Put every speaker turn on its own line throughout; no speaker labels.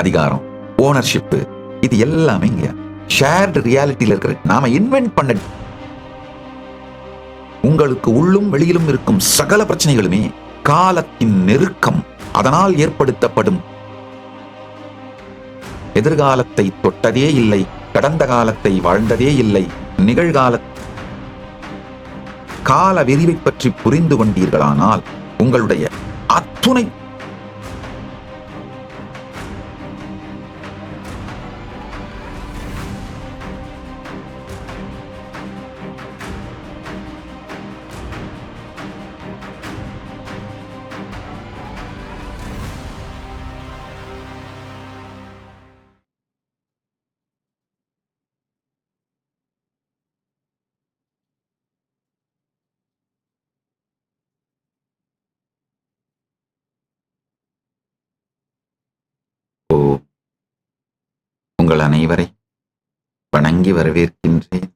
அதிகாரம், ஓனர்ஷிப், இது எல்லாமே இங்க ஷேர்டு ரியாலிட்டியில இருக்கிற நாம இன்வென்ட் பண்ண உங்களுக்கு உள்ளும் வெளியிலும் இருக்கும் சகல பிரச்சனைகளுமே காலத்தின் நெருக்கம், அதனால் ஏற்படுத்தப்படும். எதிர்காலத்தை தொட்டதே இல்லை, கடந்த காலத்தை வாழ்ந்ததே இல்லை, நிகழ்கால கால விரிவை பற்றி புரிந்து கொண்டீர்களானால் உங்களுடைய அத்துணை உங்கள் அனைவரை வணங்கி வரவேற்கின்றேன்.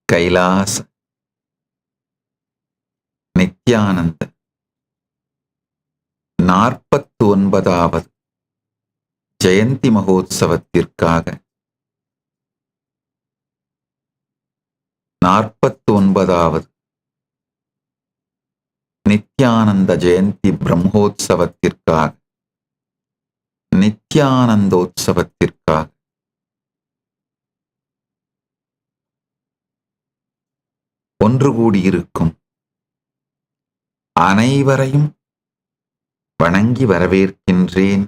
கைலாச நித்யானந்த 49வது ஜெயந்தி மகோத்சவத்திற்காக 49வது நித்யானந்த ஜெயந்தி பிரம்மோத்சவத்திற்காக, நித்யானந்தோத்சவத்திற்காக ஒன்று கூடியிருக்கும் அனைவரையும் வணங்கி வரவேற்கின்றேன்.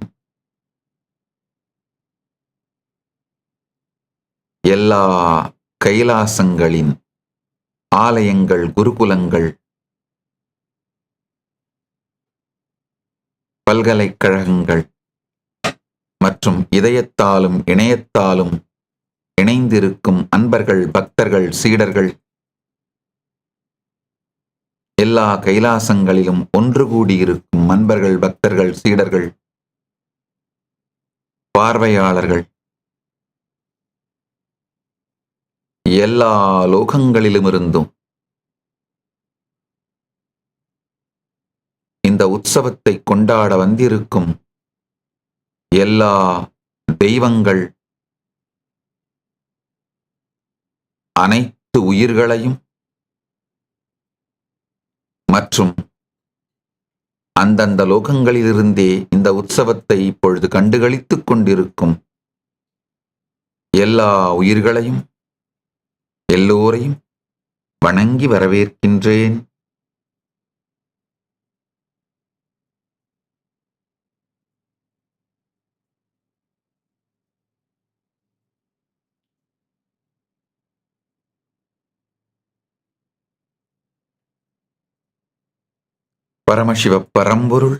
எல்லா கைலாசங்களின் ஆலயங்கள், குருகுலங்கள், பல்கலைக்கழகங்கள் மற்றும் இதயத்தாலும் இணையத்தாலும் இணைந்திருக்கும் அன்பர்கள், பக்தர்கள், சீடர்கள், எல்லா கைலாசங்களிலும் ஒன்று கூடியிருக்கும் அன்பர்கள், பக்தர்கள், சீடர்கள், பார்வையாளர்கள், எல்லா லோகங்களிலுமிருந்தும் இந்த உற்சவத்தை கொண்டாட வந்திருக்கும் எல்லா தெய்வங்கள், அனைத்து உயிர்களையும் மற்றும் அந்தந்த லோகங்களிலிருந்தே இந்த உற்சவத்தை இப்பொழுது கண்டுகளித்துக் கொண்டிருக்கும் எல்லா உயிர்களையும், எல்லோரையும் வணங்கி வரவேற்கின்றேன். பரமசிவ பரம்பொருள்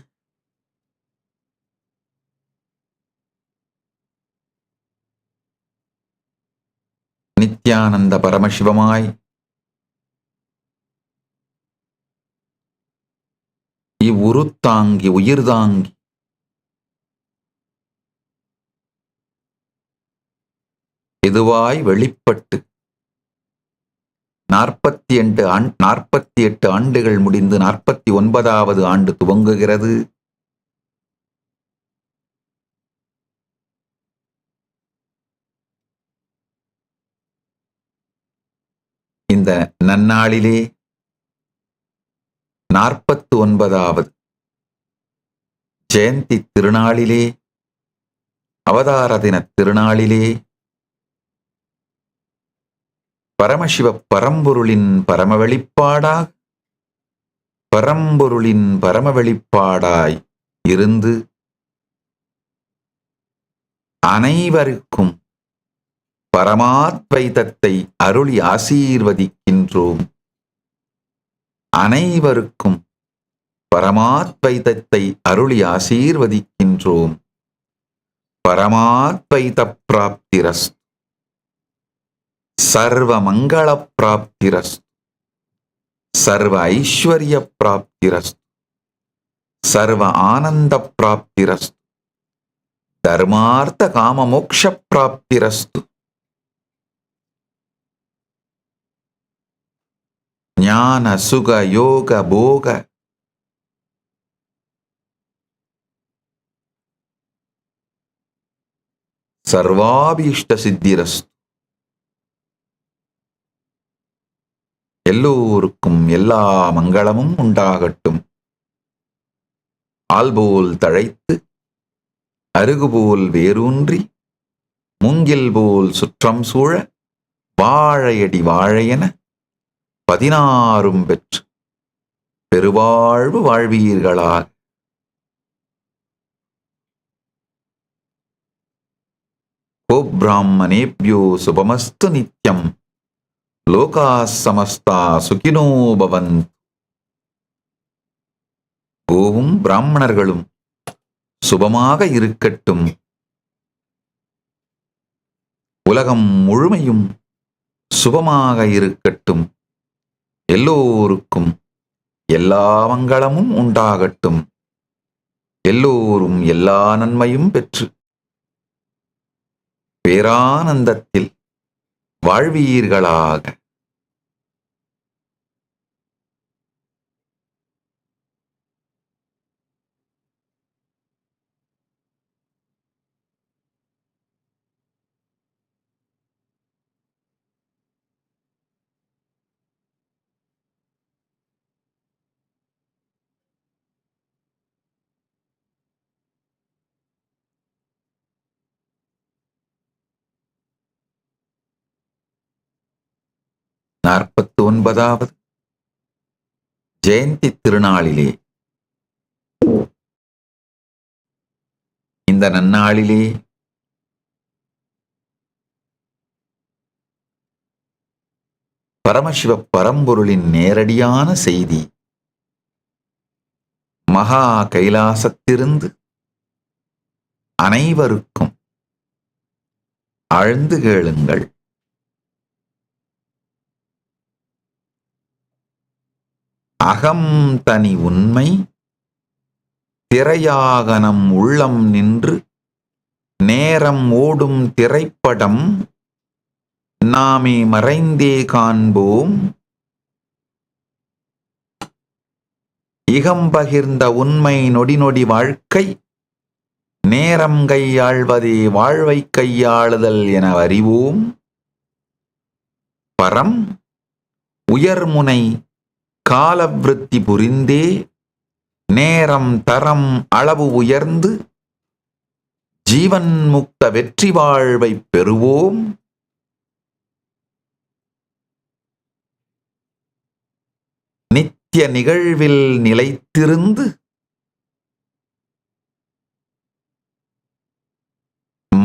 நித்யானந்த பரமசிவமாய் இவ்வுருத்தாங்கி உயிர்தாங்கி எதுவாய் வெளிப்பட்டு 48 ஆண்டுகள் முடிந்து 49வது ஆண்டு துவங்குகிறது. இந்த நன்னாளிலே 49வது ஜெயந்தி திருநாளிலே, அவதார தின திருநாளிலே பரமசிவ பரம்பொருளின் பரமவெளிப்பாடாக, பரம்பொருளின் பரமவெளிப்பாடாய் இருந்து அனைவருக்கும் பரமாத்வைதத்தை அருளி ஆசீர்வதிக்கின்றோம். அனைவருக்கும் பரமாத்வைதத்தை அருளி ஆசீர்வதிக்கின்றோம். பரமாத்வைத பிராப்திரஸ்து, சர்வ மங்கள பிராப்திரஸ்து, சர்வ ஐஸ்வர்ய பிராப்திரஸ்து, சர்வ ஆனந்த பிராப்திரஸ்து, தர்மார்த்த காம மோக்ஷ பிராப்திரஸ்து. ஞான சுக யோக போக சர்வாபீஷ்ட சித்திரஸ்து. எல்லோருக்கும் எல்லா மங்களமும் உண்டாகட்டும். ஆல்போல் தழைத்து அருகுபோல் வேரூன்றி மூங்கில் போல் சுற்றம் சூழ வாழையடி வாழையென 16 பெற்று பெருவாழ்வு வாழ்வீர்களாக. கோப்ராஹ்மணேப்யோ சுபமஸ்து நித்யம். லோகாஸ் சமஸ்தா சுகினோ பவந்து. கோவும் பிராமணர்களும் சுபமாக இருக்கட்டும். உலகம் முழுமையும் சுபமாக இருக்கட்டும். எல்லோருக்கும் எல்லா மங்களமும் உண்டாகட்டும். எல்லோரும் எல்லா நன்மையும் பெற்று பேரானந்தத்தில் வாழ்வீர்களாக. நாற்பத்து 49வது ஜெயந்தி திருநாளிலே, இந்த நன்னாளிலே பரமசிவ பரம்பொருளின் நேரடியான செய்தி மகா கைலாசத்திலிருந்து அனைவருக்கும் ஆழ்ந்து கேளுங்கள். அகம் தனி உண்மை திரையாக நம் உள்ளம் நின்று நேரம் ஓடும் திரைப்படம் நாமே மறைந்தே காண்போம். இகம் பகிர்ந்த உண்மை நொடி நொடி வாழ்க்கை நேரம் கையாள்வதே வாழ்வை கையாளுதல் என அறிவோம். பரம் உயர்முனை காலவிருத்தி புரிந்தே நேரம் தரம் அளவு உயர்ந்து ஜீவன் முக்த வெற்றி வாழ்வை பெறுவோம். நித்திய நிகழ்வில் நிலைத்திருந்து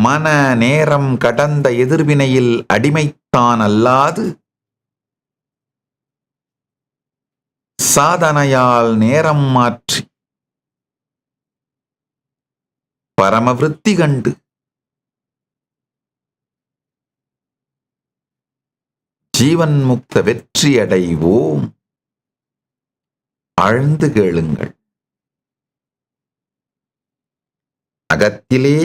மன நேரம் கடந்த எதிர்வினையில் அடிமைத்தான் அல்லாது சாதனையால் நேரம் மாற்றி பரமவிருத்தி கண்டு ஜீவன் முக்த வெற்றி அடைவோம். ஆழ்ந்து கேளுங்கள். அகத்திலே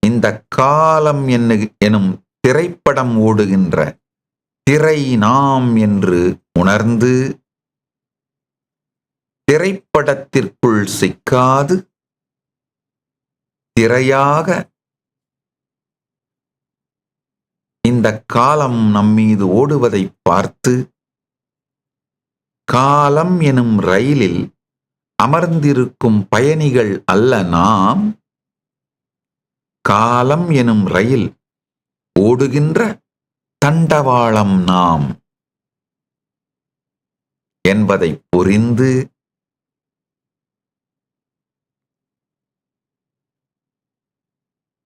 இந்த காலம் எனும் திரைப்படம் ஓடுகின்ற திரை நாம் என்று உணர்ந்து திரைப்படத்திற்குள் சிக்காது திரையாக இந்த காலம் நம்மீது ஓடுவதை பார்த்து காலம் எனும் ரயிலில் அமர்ந்திருக்கும் பயணிகள் அல்ல நாம், காலம் எனும் ரயில் ஓடுகின்ற தண்டவாளம் நாம் என்பதை புரிந்து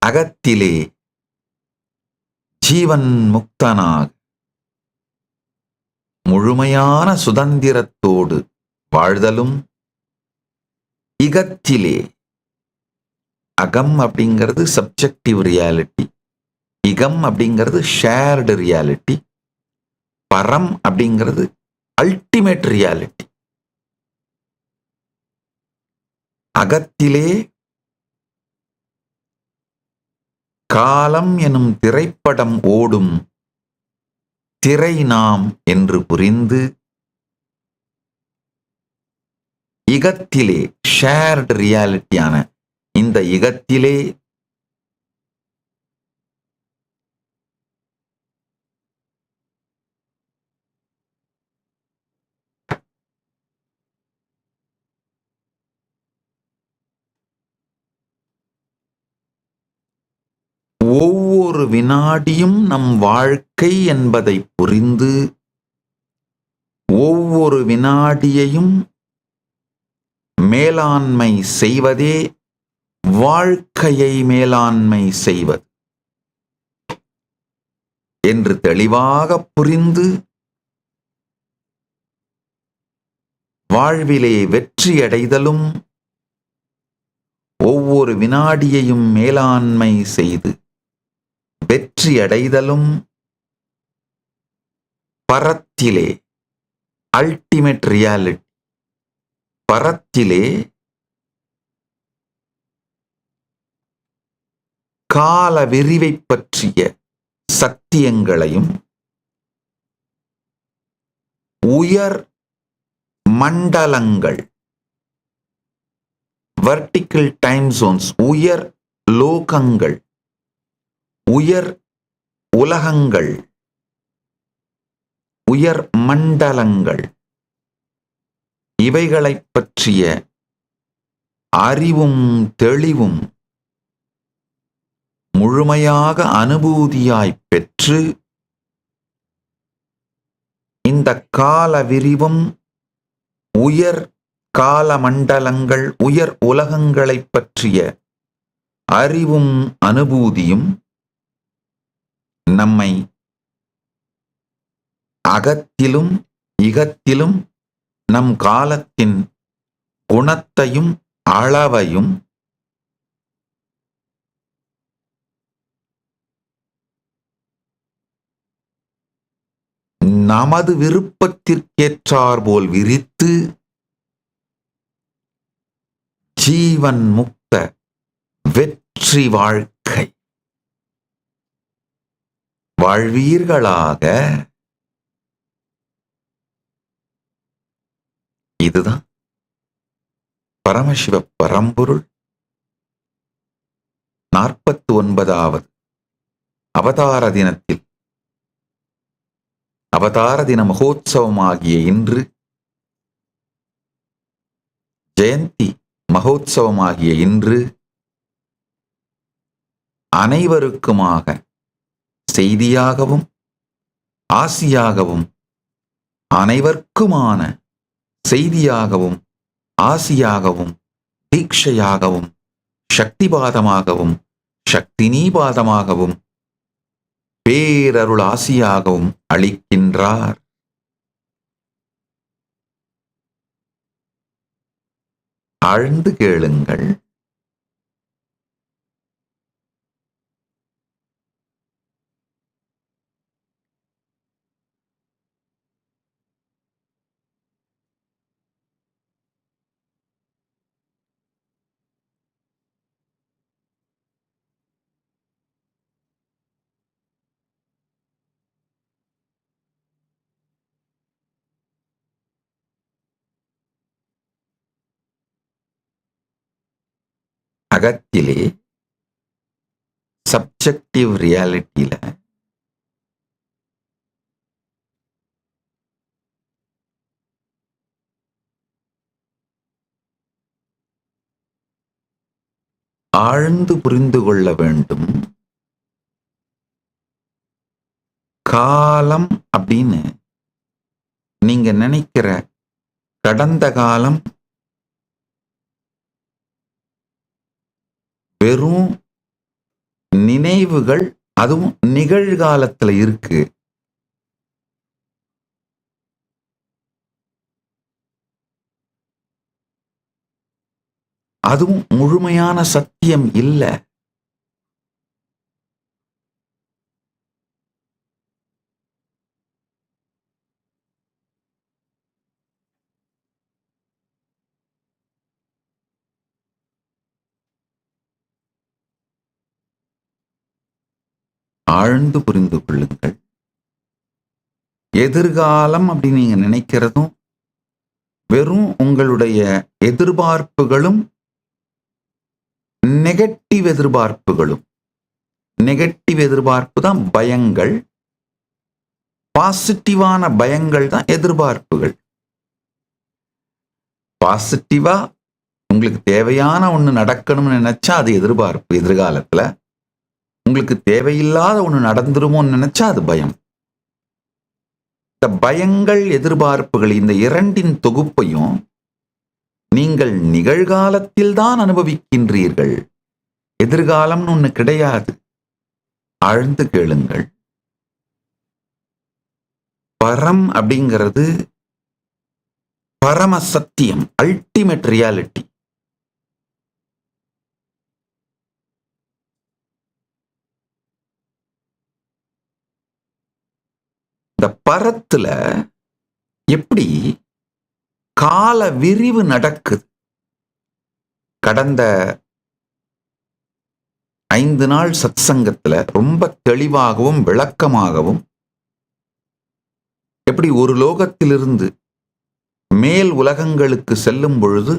அகத்திலே ஜீவன் முக்தனாக முழுமையான சுதந்திரத்தோடு வாழ்தலும், இகத்திலே அகம் அப்படிங்கிறது சப்ஜெக்டிவ் ரியாலிட்டி, இகம் அப்படிங்கிறது ஷேர்டு ரியாலிட்டி, பரம் அப்படிங்கிறது அல்டிமேட் ரியாலிட்டி. அகத்திலே காலம் எனும் திரைப்படம் ஓடும் திரை நாம் என்று புரிந்து இகத்திலே ஷேர்டு ரியாலிட்டியான இந்த இகத்திலே ஒவ்வொரு வினாடியும் நம் வாழ்க்கை என்பதை புரிந்து ஒவ்வொரு வினாடியையும் மேலாண்மை செய்வதே வாழ்க்கையை மேலாண்மை செய்வது என்று தெளிவாக புரிந்து வாழ்விலே வெற்றியடைதலும் ஒவ்வொரு வினாடியையும் மேலாண்மை செய்து வெற்றியடைதலும் பரத்திலே அல்டிமேட் ரியாலிட்டி பரத்திலே கால விரிவை பற்றிய சத்தியங்களையும் உயர் மண்டலங்கள் வெர்டிக்கல் டைம் ஜோன்ஸ் உயர் லோகங்கள் உயர் உலகங்கள் உயர் மண்டலங்கள் இவைகளைப் பற்றிய அறிவும் தெளிவும் முழுமையாக அனுபூதியாய் பெற்று இந்த கால விரிவும் உயர் கால மண்டலங்கள் உயர் உலகங்களைப் பற்றிய அறிவும் அனுபூதியும் நம்மை அகத்திலும் இகத்திலும் நம் காலத்தின் குணத்தையும் அளவையும் நமது விருப்பத்திற்கேற்றாற்போல் விரித்து ஜீவன் முக்த வெற்றி வாழ்க்கை வாழ்வீர்களாக. இதுதான் பரமசிவ பரம்பொருள் 49வது அவதார தினத்தில் அவதார தின மகோத்சவமாகிய இன்று ஜெயந்தி மகோத்சவமாகிய இன்று அனைவருக்குமாக செய்தியாகவும் ஆசியாகவும் அனைவருக்குமான செய்தியாகவும் ஆசியாகவும் தீட்சையாகவும் சக்திபாதமாகவும் சக்தினீபாதமாகவும் பேரருள் ஆசியாகவும் அளிக்கின்றார். ஆழ்ந்து கேளுங்கள். அகத்திலே சப்ஜெக்டிவ் ரியாலிட்டியில ஆழ்ந்து புரிந்து கொள்ள வேண்டும். காலம் அப்படின்னு நீங்க நினைக்கிற கடந்த காலம் வெறும் நினைவுகள், அதுவும் நிகழ்காலத்துல இருக்கு. அதுவும் முழுமையான சத்தியம் இல்லை. ஆழ்ந்து புரிந்து கொள்ளுங்கள். எதிர்காலம் அப்படின்னு நீங்க நினைக்கிறதும் வெறும் உங்களுடைய எதிர்பார்ப்புகளும், நெகட்டிவ் எதிர்பார்ப்புகளும். நெகட்டிவ் எதிர்பார்ப்பு தான் பயங்கள், பாசிட்டிவான பயங்கள் தான் எதிர்பார்ப்புகள். பாசிட்டிவா உங்களுக்கு தேவையான ஒண்ணு நடக்கணும்னு நினைச்சா அது எதிர்பார்ப்பு. எதிர்காலத்துல உங்களுக்கு தேவையில்லாத ஒண்ணு நடந்துருமோன்னு நினைச்சா அது பயம். இந்த பயங்கள், எதிர்பார்ப்புகள், இந்த இரண்டின் தொகுப்பையும் நீங்கள் நிகழ்காலத்தில் தான் அனுபவிக்கின்றீர்கள். எதிர்காலம்னு ஒண்ணு கிடையாது. ஆழ்ந்து கேளுங்கள். பரம் அப்படிங்கிறது பரம சத்தியம், அல்டிமேட் ரியாலிட்டி. இந்த பரத்துல எப்படி கால விரிவு நடக்குது? கடந்த 5 நாள் சத்சங்கத்துல ரொம்ப தெளிவாகவும் விளக்கமாகவும் எப்படி ஒரு லோகத்திலிருந்து மேல் உலகங்களுக்கு செல்லும் பொழுது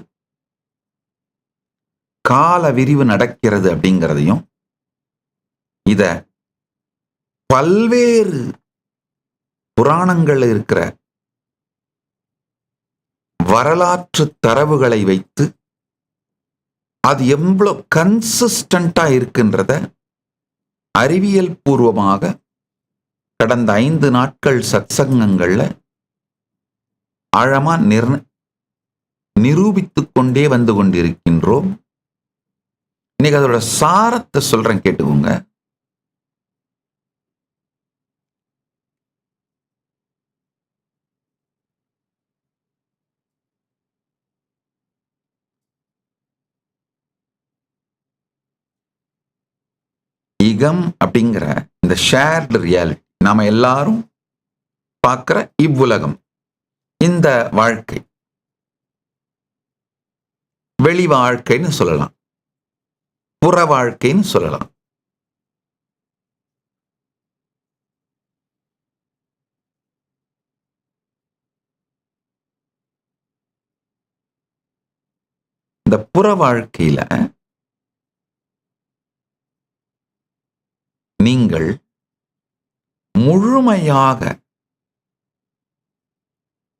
கால விரிவு நடக்கிறது அப்படிங்கிறதையும், இத பல்வேறு புராணங்கள் இருக்கிற வரலாற்று தரவுகளை வைத்து அது எவ்வளவு கன்சிஸ்டண்டா இருக்கின்றத அறிவியல் பூர்வமாக கடந்த 5 நாட்கள் சத்சங்கங்கள்ல ஆழமா நிரூபித்துக் கொண்டே வந்து கொண்டிருக்கின்றோம். இன்னைக்கு அதோட சாரத்தை சொல்றேன், கேட்டுக்கோங்க. இகம் அப்படிங்கிற இந்த ஷேர்டு ரியாலிட்டி, நாம எல்லாரும் பார்க்கிற இவ்வுலகம், இந்த வாழ்க்கை வெளி வாழ்க்கைன்னு சொல்லலாம், புற வாழ்க்கைன்னு சொல்லலாம். இந்த புற வாழ்க்கையில நீங்கள் முழுமையாக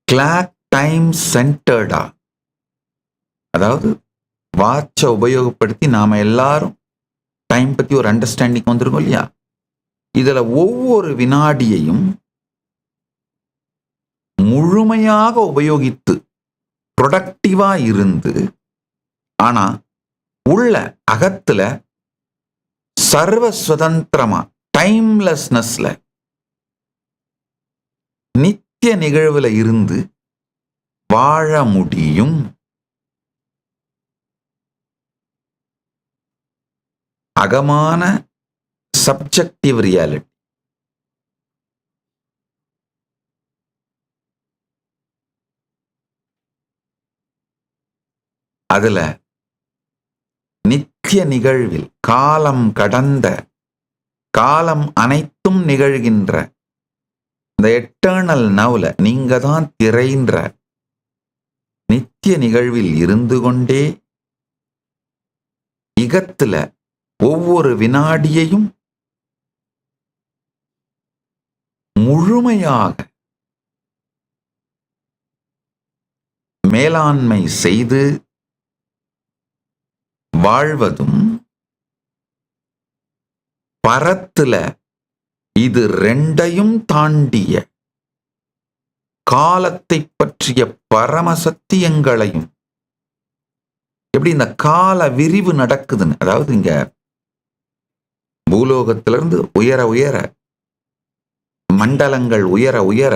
கிளாக் டைம் சென்டர்டா, அதாவது வாட்சை உபயோகப்படுத்தி நாம எல்லாரும் டைம் பத்தி ஒரு அண்டர்ஸ்டாண்டிங் வந்திருக்கோம் இல்லையா? இதுல ஒவ்வொரு வினாடியையும் முழுமையாக உபயோகித்து ப்ரொடக்டிவா இருந்து, ஆனா உள்ள அகத்துல சர்வ சுதந்திரமா டைம்லெஸ்னஸ்ல நித்திய நிகழ்வுல இருந்து வாழ முடியும். அகமான சப்ஜெக்டிவ் ரியாலிட்டி. அதுல நித்திய நிகழ்வில் காலம் கடந்த, காலம் அனைத்தும் நிகழ்கின்ற இந்த எட்டர்னல் நவ்ல நீங்க தான் திரைன்ற நித்திய நிகழ்வில் இருந்து கொண்டே இகத்துல ஒவ்வொரு வினாடியையும் முழுமையாக மேலாண்மை செய்து வாழ்வதும், பரத்துல இது ரெண்டையும் தாண்டிய காலத்தை பற்றிய பரமசத்தியங்களையும், எப்படி இந்த கால விரிவு நடக்குதுன்னு, அதாவது இங்க பூலோகத்திலிருந்து உயர உயர, மண்டலங்கள் உயர உயர,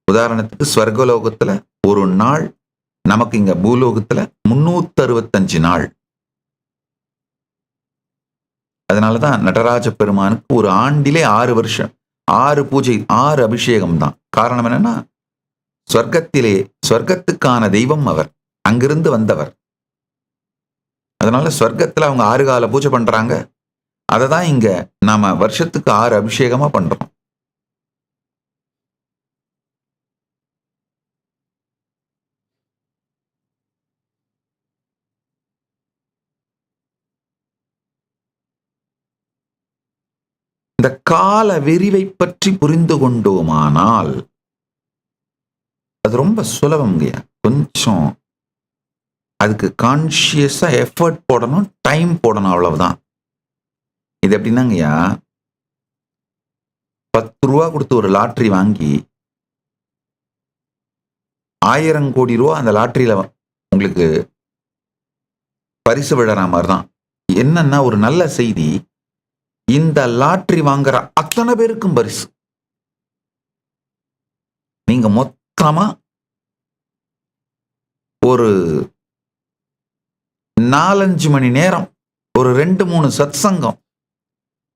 உதாரணத்துக்கு ஸ்வர்கலோகத்துல ஒரு நாள், நமக்கு இங்க பூலோகத்துல 365 நாள். அதனாலதான் நடராஜ பெருமானுக்கு ஒரு ஆண்டிலே 6 வருஷம், 6 பூஜை, 6 அபிஷேகம் தான். காரணம் என்னன்னா, ஸ்வர்க்கத்துக்கான தெய்வம் அவர், அங்கிருந்து வந்தவர். அதனால ஸ்வர்க்கத்துல அவங்க 6 கால பூஜை பண்றாங்க, அதை தான் இங்க நாம வருஷத்துக்கு 6 அபிஷேகமா பண்றோம். இந்த கால விரிவை பற்றி புரிந்து கொண்டோமானால் அது ரொம்ப சுலபம்ங்கய்யா. கொஞ்சம் அதுக்கு கான்சியஸா எஃபர்ட் போடணும், டைம் போடணும், அவ்வளவுதான். இது எப்படின்னாங்கய்யா, 10 ரூபா கொடுத்து ஒரு லாட்டரி வாங்கி 1000 கோடி ரூபா அந்த லாட்டரியில உங்களுக்கு பரிசு விழற மாதிரி தான். என்னன்னா, ஒரு நல்ல செய்தி, இந்த லாட்டரி வாங்குற அத்தனை பேருக்கும் பரிசு. நீங்க மொத்தமா ஒரு 4-5 மணி நேரம், ஒரு 2-3 சத்சங்கம்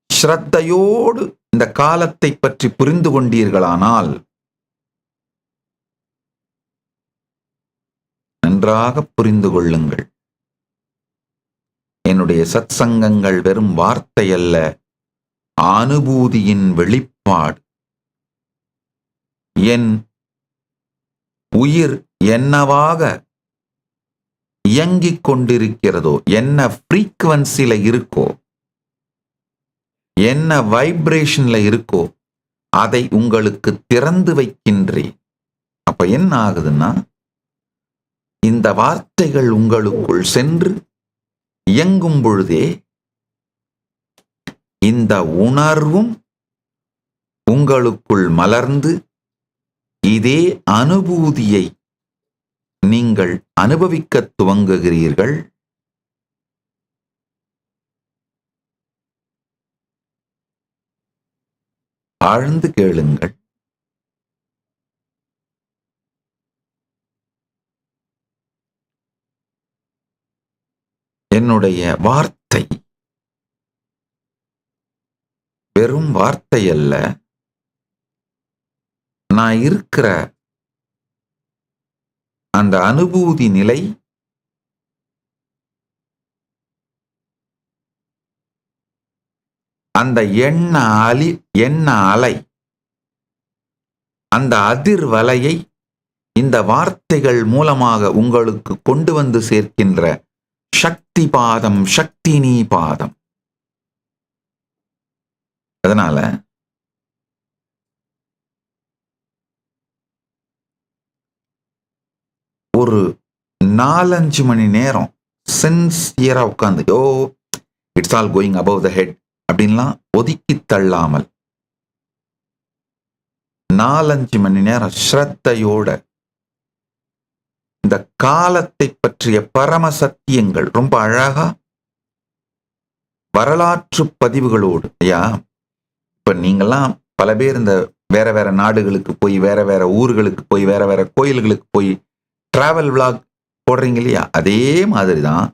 ஸ்ரத்தையோடு இந்த காலத்தை பற்றி புரிந்து கொண்டீர்களானால் நன்றாக புரிந்து கொள்ளுங்கள். என்னுடைய சத்சங்கங்கள் வெறும் வார்த்தை அல்ல, அனுபூதியின் வெளிப்பாடு. என் உயிர் என்னவாக இயங்கிக் கொண்டிருக்கிறதோ, என்ன ஃப்ரீக்வன்சில இருக்கோ, என்ன வைப்ரேஷன்ல இருக்கோ, அதை உங்களுக்கு திறந்து வைக்கின்றேன். அப்ப என்ன ஆகுதுன்னா, இந்த வார்த்தைகள் உங்களுக்குள் சென்று இயங்கும் பொழுதே இந்த உணர்வும் உங்களுக்குள் மலர்ந்து இதே அனுபூதியை நீங்கள் அனுபவிக்க துவங்குகிறீர்கள். ஆழ்ந்து கேளுங்கள். என்னுடைய வார்த்தை வெறும் வார்த்தை அல்ல, நான் இருக்கிற அந்த அனுபூதி நிலை அந்த எண்ண அலை, அந்த அதிர்வலையை இந்த வார்த்தைகள் மூலமாக உங்களுக்கு கொண்டு வந்து சேர்க்கின்ற சக்தி பாதம், சக்தினி பாதம். அதனால ஒரு 4-5 மணி நேரம் சின்சியரா உட்கார்ந்து, it's all going above the head அப்படின்லாம் ஒதுக்கி தள்ளாமல் 4-5 மணி நேரம் ஸ்ரத்தையோட இந்த காலத்தை பற்றிய பரம சத்தியங்கள் ரொம்ப அழகா வரலாற்று பதிவுகளோடு. ஐயா, இப்ப நீங்கெல்லாம் பல பேர் இந்த வேற வேற நாடுகளுக்கு போய், வேற வேற ஊர்களுக்கு போய், வேற வேற கோயில்களுக்கு போய் டிராவல் விளாக் போடுறீங்க இல்லையா? அதே மாதிரிதான்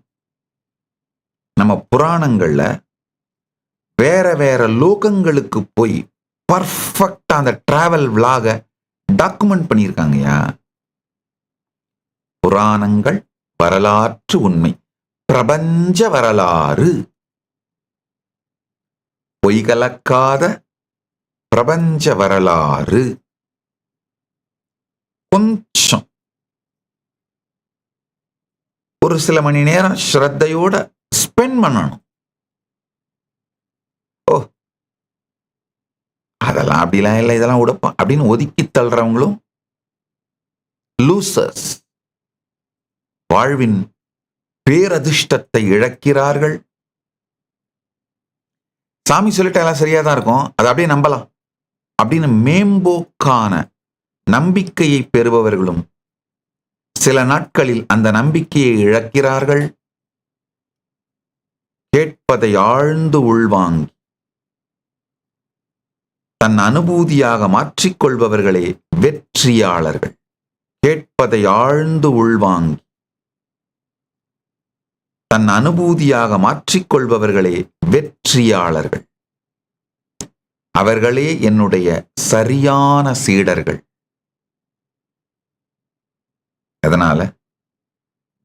நம்ம புராணங்கள்ல வேற வேற லோகங்களுக்கு போய் பர்ஃபெக்டா அந்த டிராவல் விளாக டாக்குமெண்ட் பண்ணியிருக்காங்கயா. புராணங்கள் வரலாற்று உண்மை, பிரபஞ்ச வரலாறு, பொய் கலக்காத பிரபஞ்ச வரலாறு. கொஞ்சம் ஒரு சில மணி நேரம் ஸ்ரத்தையோட ஸ்பெண்ட் பண்ணணும். அதெல்லாம் அப்படிலாம் இல்லை, இதெல்லாம் உடப்பா அப்படின்னு ஒதுக்கி தள்ளுறவங்களும் லூசர்ஸ். வாழ்வின் பேரதிர்ஷ்டத்தை இழக்கிறார்கள். சாமி சொல்லிட்டு எல்லாம் சரியாதான் இருக்கும், அதை அப்படியே நம்பலாம் அப்படின்னு மேம்போக்கான நம்பிக்கையை பெறுபவர்களும் சில நாட்களில் அந்த நம்பிக்கையை இழக்கிறார்கள். கேட்பதை ஆழ்ந்து உள்வாங்கி தன் அனுபூதியாக மாற்றிக்கொள்பவர்களே வெற்றியாளர்கள். கேட்பதை ஆழ்ந்து உள்வாங்கி தன் அனுபூதியாக மாற்றிக்கொள்பவர்களே வெற்றியாளர்கள். அவர்களே என்னுடைய சரியான சீடர்கள். அதனால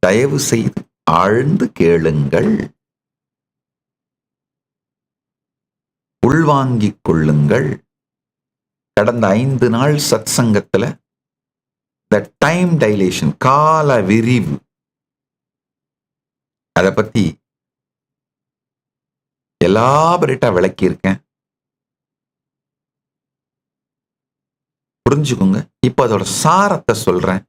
தயவு செய்து ஆழ்ந்து கேளுங்கள். உள்வாங்கிக் கொள்ளுங்கள். கடந்த 5 நாள் சத் சங்கத்துல த டைம் டைலேஷன், கால விரிவு, அதை பத்தி எலாபரேட்டா விளக்கியிருக்கேன். புரிஞ்சுக்குங்க. இப்ப அதோட சாரத்தை சொல்றேன்.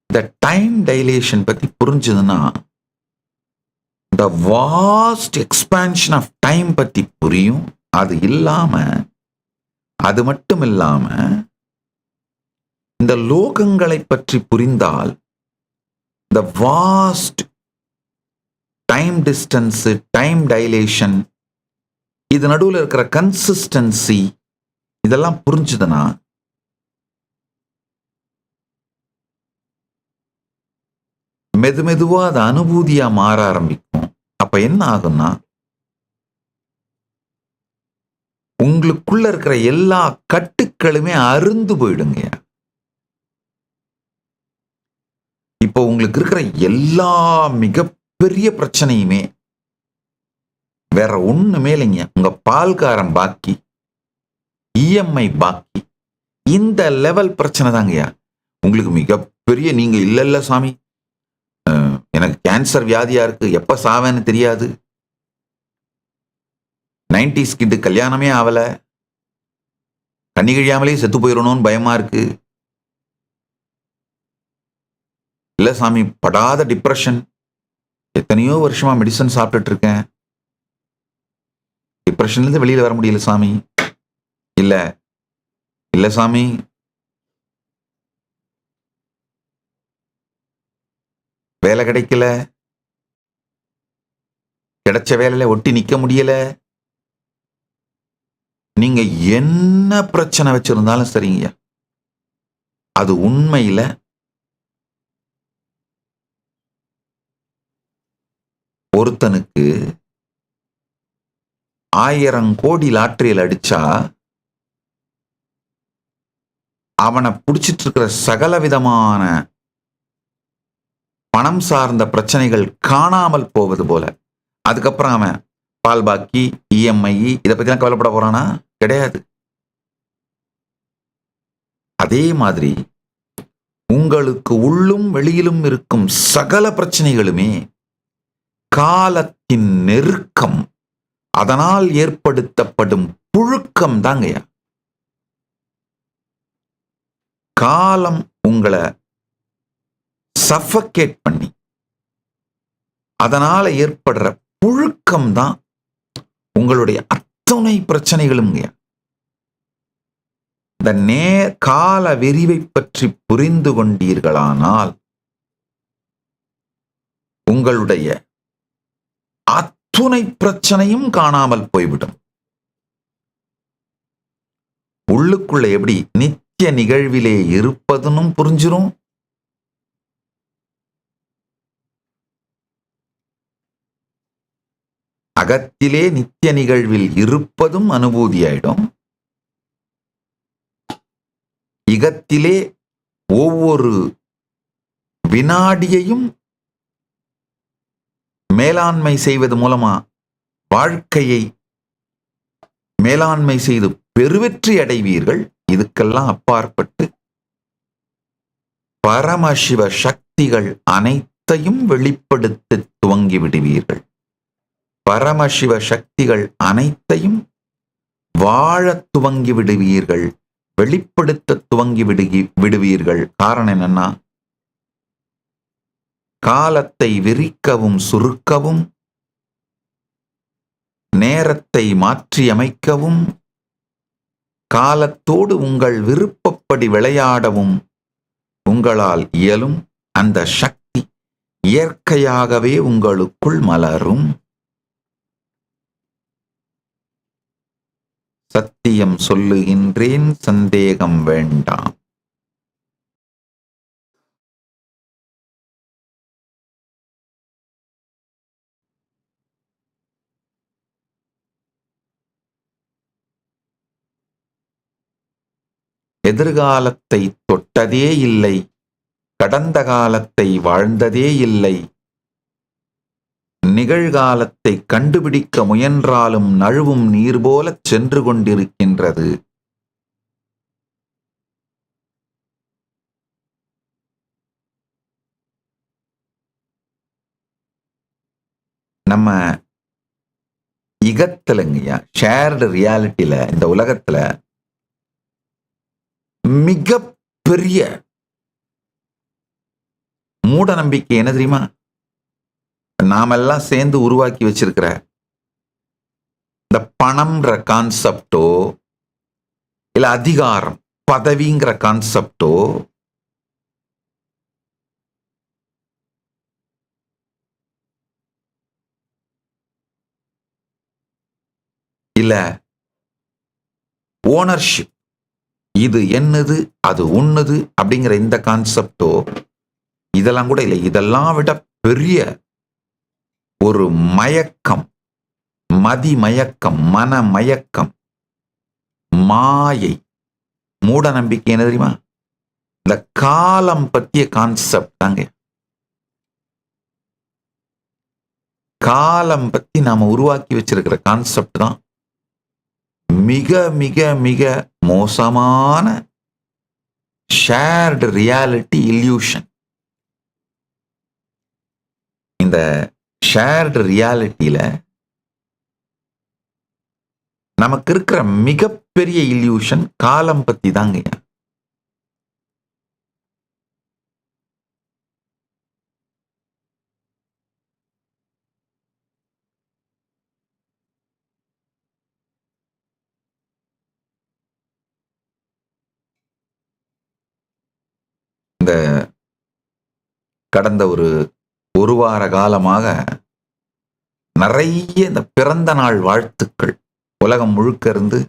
இந்த டைம் டைலேஷன் பத்தி புரிஞ்சதுன்னா இந்த வாஸ்ட் எக்ஸ்பான்ஷன் ஆஃப் டைம் பத்தி புரியும். அது மட்டும் இல்லாம இந்த லோகங்களை பற்றி புரிந்தால் இந்த vast time distance, time dilation, இது நடுவில் இருக்கிற கன்சிஸ்டன்சி, இதெல்லாம் புரிஞ்சுதுன்னா மெதுவா அது அனுபூதியா மாற ஆரம்பிக்கும். அப்ப என்ன ஆகும்னா உங்களுக்குள்ள இருக்கிற எல்லா கட்டுக்களுமே அருந்து போயிடுங்க. இப்போ உங்களுக்கு இருக்கிற எல்லா மிகப்பெரிய பிரச்சனையுமே வேற ஒண்ணுமே இல்லைங்க. உங்க பால்காரம் பாக்கி, இஎம்ஐ பாக்கி, இந்த லெவல் பிரச்சனை தாங்கய்யா உங்களுக்கு மிகப்பெரிய. நீங்க இல்ல சாமி, எனக்கு கேன்சர் வியாதியா இருக்கு, எப்ப சாவேன்னு தெரியாது, 90s கிட்டு கல்யாணமே ஆகல, கண்ணி கழியாமலே செத்து போயிடணும்னு பயமா இருக்கு, இல்ல சாமி படாத டிப்ரெஷன், எத்தனையோ வருஷமா மெடிசன் சாப்பிட்டுட்டு இருக்கேன், டிப்ரெஷன்ல இருந்து வெளியில வர முடியல சாமி, இல்ல சாமி வேலை கிடைக்கல, கிடைச்ச வேலையில ஒட்டி நிக்க முடியல. நீங்க என்ன பிரச்சனை வச்சிருந்தாலும் சரிங்க, அது உண்மையில ஒருத்தனுக்கு 1000 கோடி லாட்டரியில் அடிச்சா அவனை பிடிச்சிட்டு இருக்கிற சகல விதமான பணம் சார்ந்த பிரச்சனைகள் காணாமல் போவது போல, அதுக்கப்புறம் அவன் பால் பாக்கி, இஎம்ஐ, இதை பத்திலாம் கவலைப்பட போறானா? கிடையாது. அதே மாதிரி உங்களுக்கு உள்ளும் வெளியிலும் இருக்கும் சகல பிரச்சனைகளுமே காலத்தின் நெருக்கம், அதனால் ஏற்படுத்தப்படும் புழுக்கம் தாங்கய்யா. காலம் உங்களை சஃபகேட் பண்ணி அதனால ஏற்படுற புழுக்கம் தான் உங்களுடைய அத்தனை பிரச்சனைகளும். இந்த கால விரிவை பற்றி புரிந்து கொண்டீர்களானால் உங்களுடைய அத்துணை பிரச்சனையும் காணாமல் போய்விடும். உள்ளுக்குள்ள எப்படி நித்திய நிகழ்விலே இருப்பதுன்னு புரிஞ்சிரும். அகத்திலே நித்திய நிகழ்வில் இருப்பதும் அனுபூதியாயிடும். இகத்திலே ஒவ்வொரு வினாடியையும் மேலாண்மை செய்வது மூலமா வாழ்க்கையை மேலாண்மை செய்து பெருவெற்றி அடைவீர்கள். இதுக்கெல்லாம் அப்பாற்பட்டு பரமசிவ சக்திகள் அனைத்தையும் வெளிப்படுத்த துவங்கி விடுவீர்கள். பரமசிவ சக்திகள் அனைத்தையும் வாழ துவங்கி விடுவீர்கள், வெளிப்படுத்த துவங்கி விடுவீர்கள். காரணம் என்னன்னா, காலத்தை விரிக்கவும் சுருக்கவும், நேரத்தை மாற்றியமைக்கவும், காலத்தோடு உங்கள் விருப்பப்படி விளையாடவும் உங்களால் இயலும். அந்த சக்தி இயற்கையாகவே உங்களுக்குள் மலரும். சத்தியம் சொல்லுகின்றேன், சந்தேகம் வேண்டாம். எதிர்காலத்தை தொட்டதே இல்லை, கடந்த காலத்தை வாழ்ந்ததே இல்லை, நிகழ்காலத்தை கண்டுபிடிக்க முயன்றாலும் நழுவும் நீர் போலச் சென்று கொண்டிருக்கின்றது. நம்ம இகத்துலங்கய்யா, ஷேர்டு ரியாலிட்டியில, இந்த உலகத்துல மிக பெரிய மூட நம்பிக்கை என்ன தெரியுமா? நாமெல்லாம் சேர்ந்து உருவாக்கி வச்சிருக்கிற இந்த பணம்ன்ற கான்செப்டோ இல்ல அதிகாரம் பதவிங்கிற கான்செப்டோ இல்ல ஓனர்ஷிப், இது என்னது அது உன்னது அப்படிங்கிற இந்த கான்செப்டோ இதெல்லாம் கூட இல்லை. இதெல்லாம் விட பெரிய ஒரு மயக்கம், மதி மயக்கம், மன மயக்கம், மாயை, மூட நம்பிக்கை என்ன தெரியுமா? இந்த காலம் பற்றிய கான்செப்ட் தாங்க. காலம் பத்தி நாம உருவாக்கி வச்சிருக்கிற கான்செப்ட் தான் மிக மிக மிக மோசமான ஷேர்டு ரியாலிட்டி இல்யூஷன். இந்த ஷேர்டு ரியாலிட்டியில நமக்கு இருக்கிற மிகப்பெரிய இல்யூஷன் காலம் பத்தி தாங்க. இந்த கடந்த ஒரு வார காலமாக நிறைய இந்த பிறந்த நாள் வாழ்த்துக்கள் உலகம் முழுக்க இருந்து,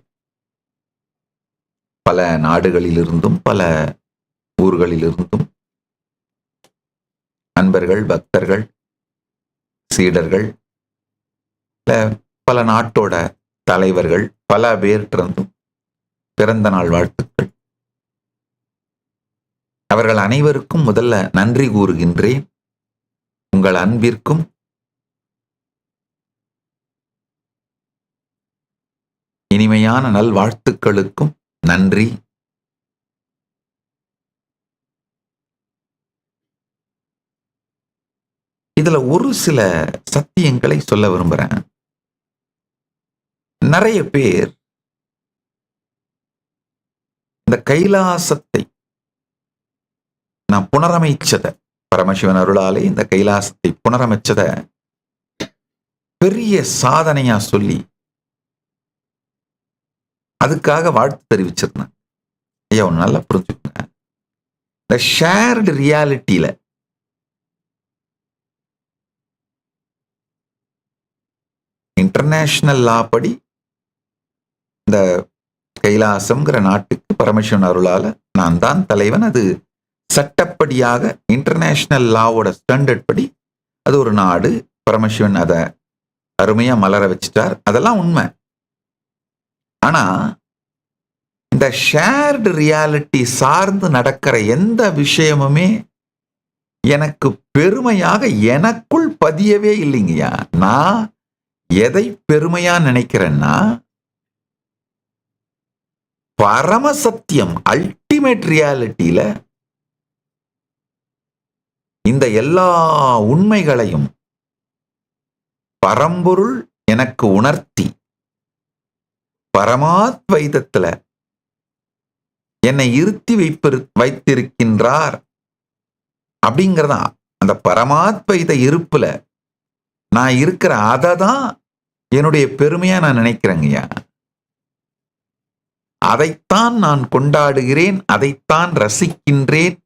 பல நாடுகளிலிருந்தும் பல ஊர்களிலிருந்தும் அன்பர்கள், பக்தர்கள், சீடர்கள், பல நாட்டோட தலைவர்கள், பல பேர்ட்டிருந்தும் பிறந்த நாள் வாழ்த்துக்கள். அவர்கள் அனைவருக்கும் முதல்ல நன்றி கூறுகின்றேன். உங்கள் அன்பிற்கும் இனிமையான நல்வாழ்த்துக்களுக்கும் நன்றி. இதுல ஒரு சில சத்தியங்களை சொல்ல விரும்புறேன். நிறைய பேர் இந்த கைலாசத்தை நான் புனரமைச்சத, பரமசிவன் அருளாலே இந்த கைலாசத்தை புனரமைச்சத பெரிய சாதனையா சொல்லி அதுக்காக வாழ்த்து தெரிவிச்சிருந்தேன். ஐயா ஒன்று நல்லா புரிஞ்சுக்கோங்க. இந்த ஷேர்டு ரியாலிட்டியில இன்டர்நேஷனல் லா படி இந்த கைலாசம்ங்கிற நாட்டுக்கு பரமசிவன் அருளால நான் தான் தலைவன். அது சட்டப்படியாக இன்டர்நேஷனல் லாவோட ஸ்டாண்டர்ட் படி அது ஒரு நாடு. பரமசிவன் அதை அருமையா மலர வச்சுட்டார். அதெல்லாம் உண்மை. ஆனா இந்த ஷேர்டு ரியாலிட்டி சார்ந்து நடக்கிற எந்த விஷயமுமே எனக்கு பெருமையாக எனக்குள் பதியவே இல்லைங்கய்யா. நான் எதை பெருமையா நினைக்கிறேன்னா, பரமசத்தியம் அல்டிமேட் ரியாலிட்டியில இந்த எல்லா உண்மைகளையும் பரம்பொருள் எனக்கு உணர்த்தி பரமாத்வைதத்துல என்னை இருத்தி வைத்திருக்கின்றார் அப்படிங்கிறதா. அந்த பரமாத்வைத இருப்புல நான் இருக்கிற அதை தான் என்னுடைய பெருமையா நான் நினைக்கிறேங்கய்யா. அதைத்தான் நான் கொண்டாடுகிறேன், அதைத்தான் ரசிக்கின்றேன்,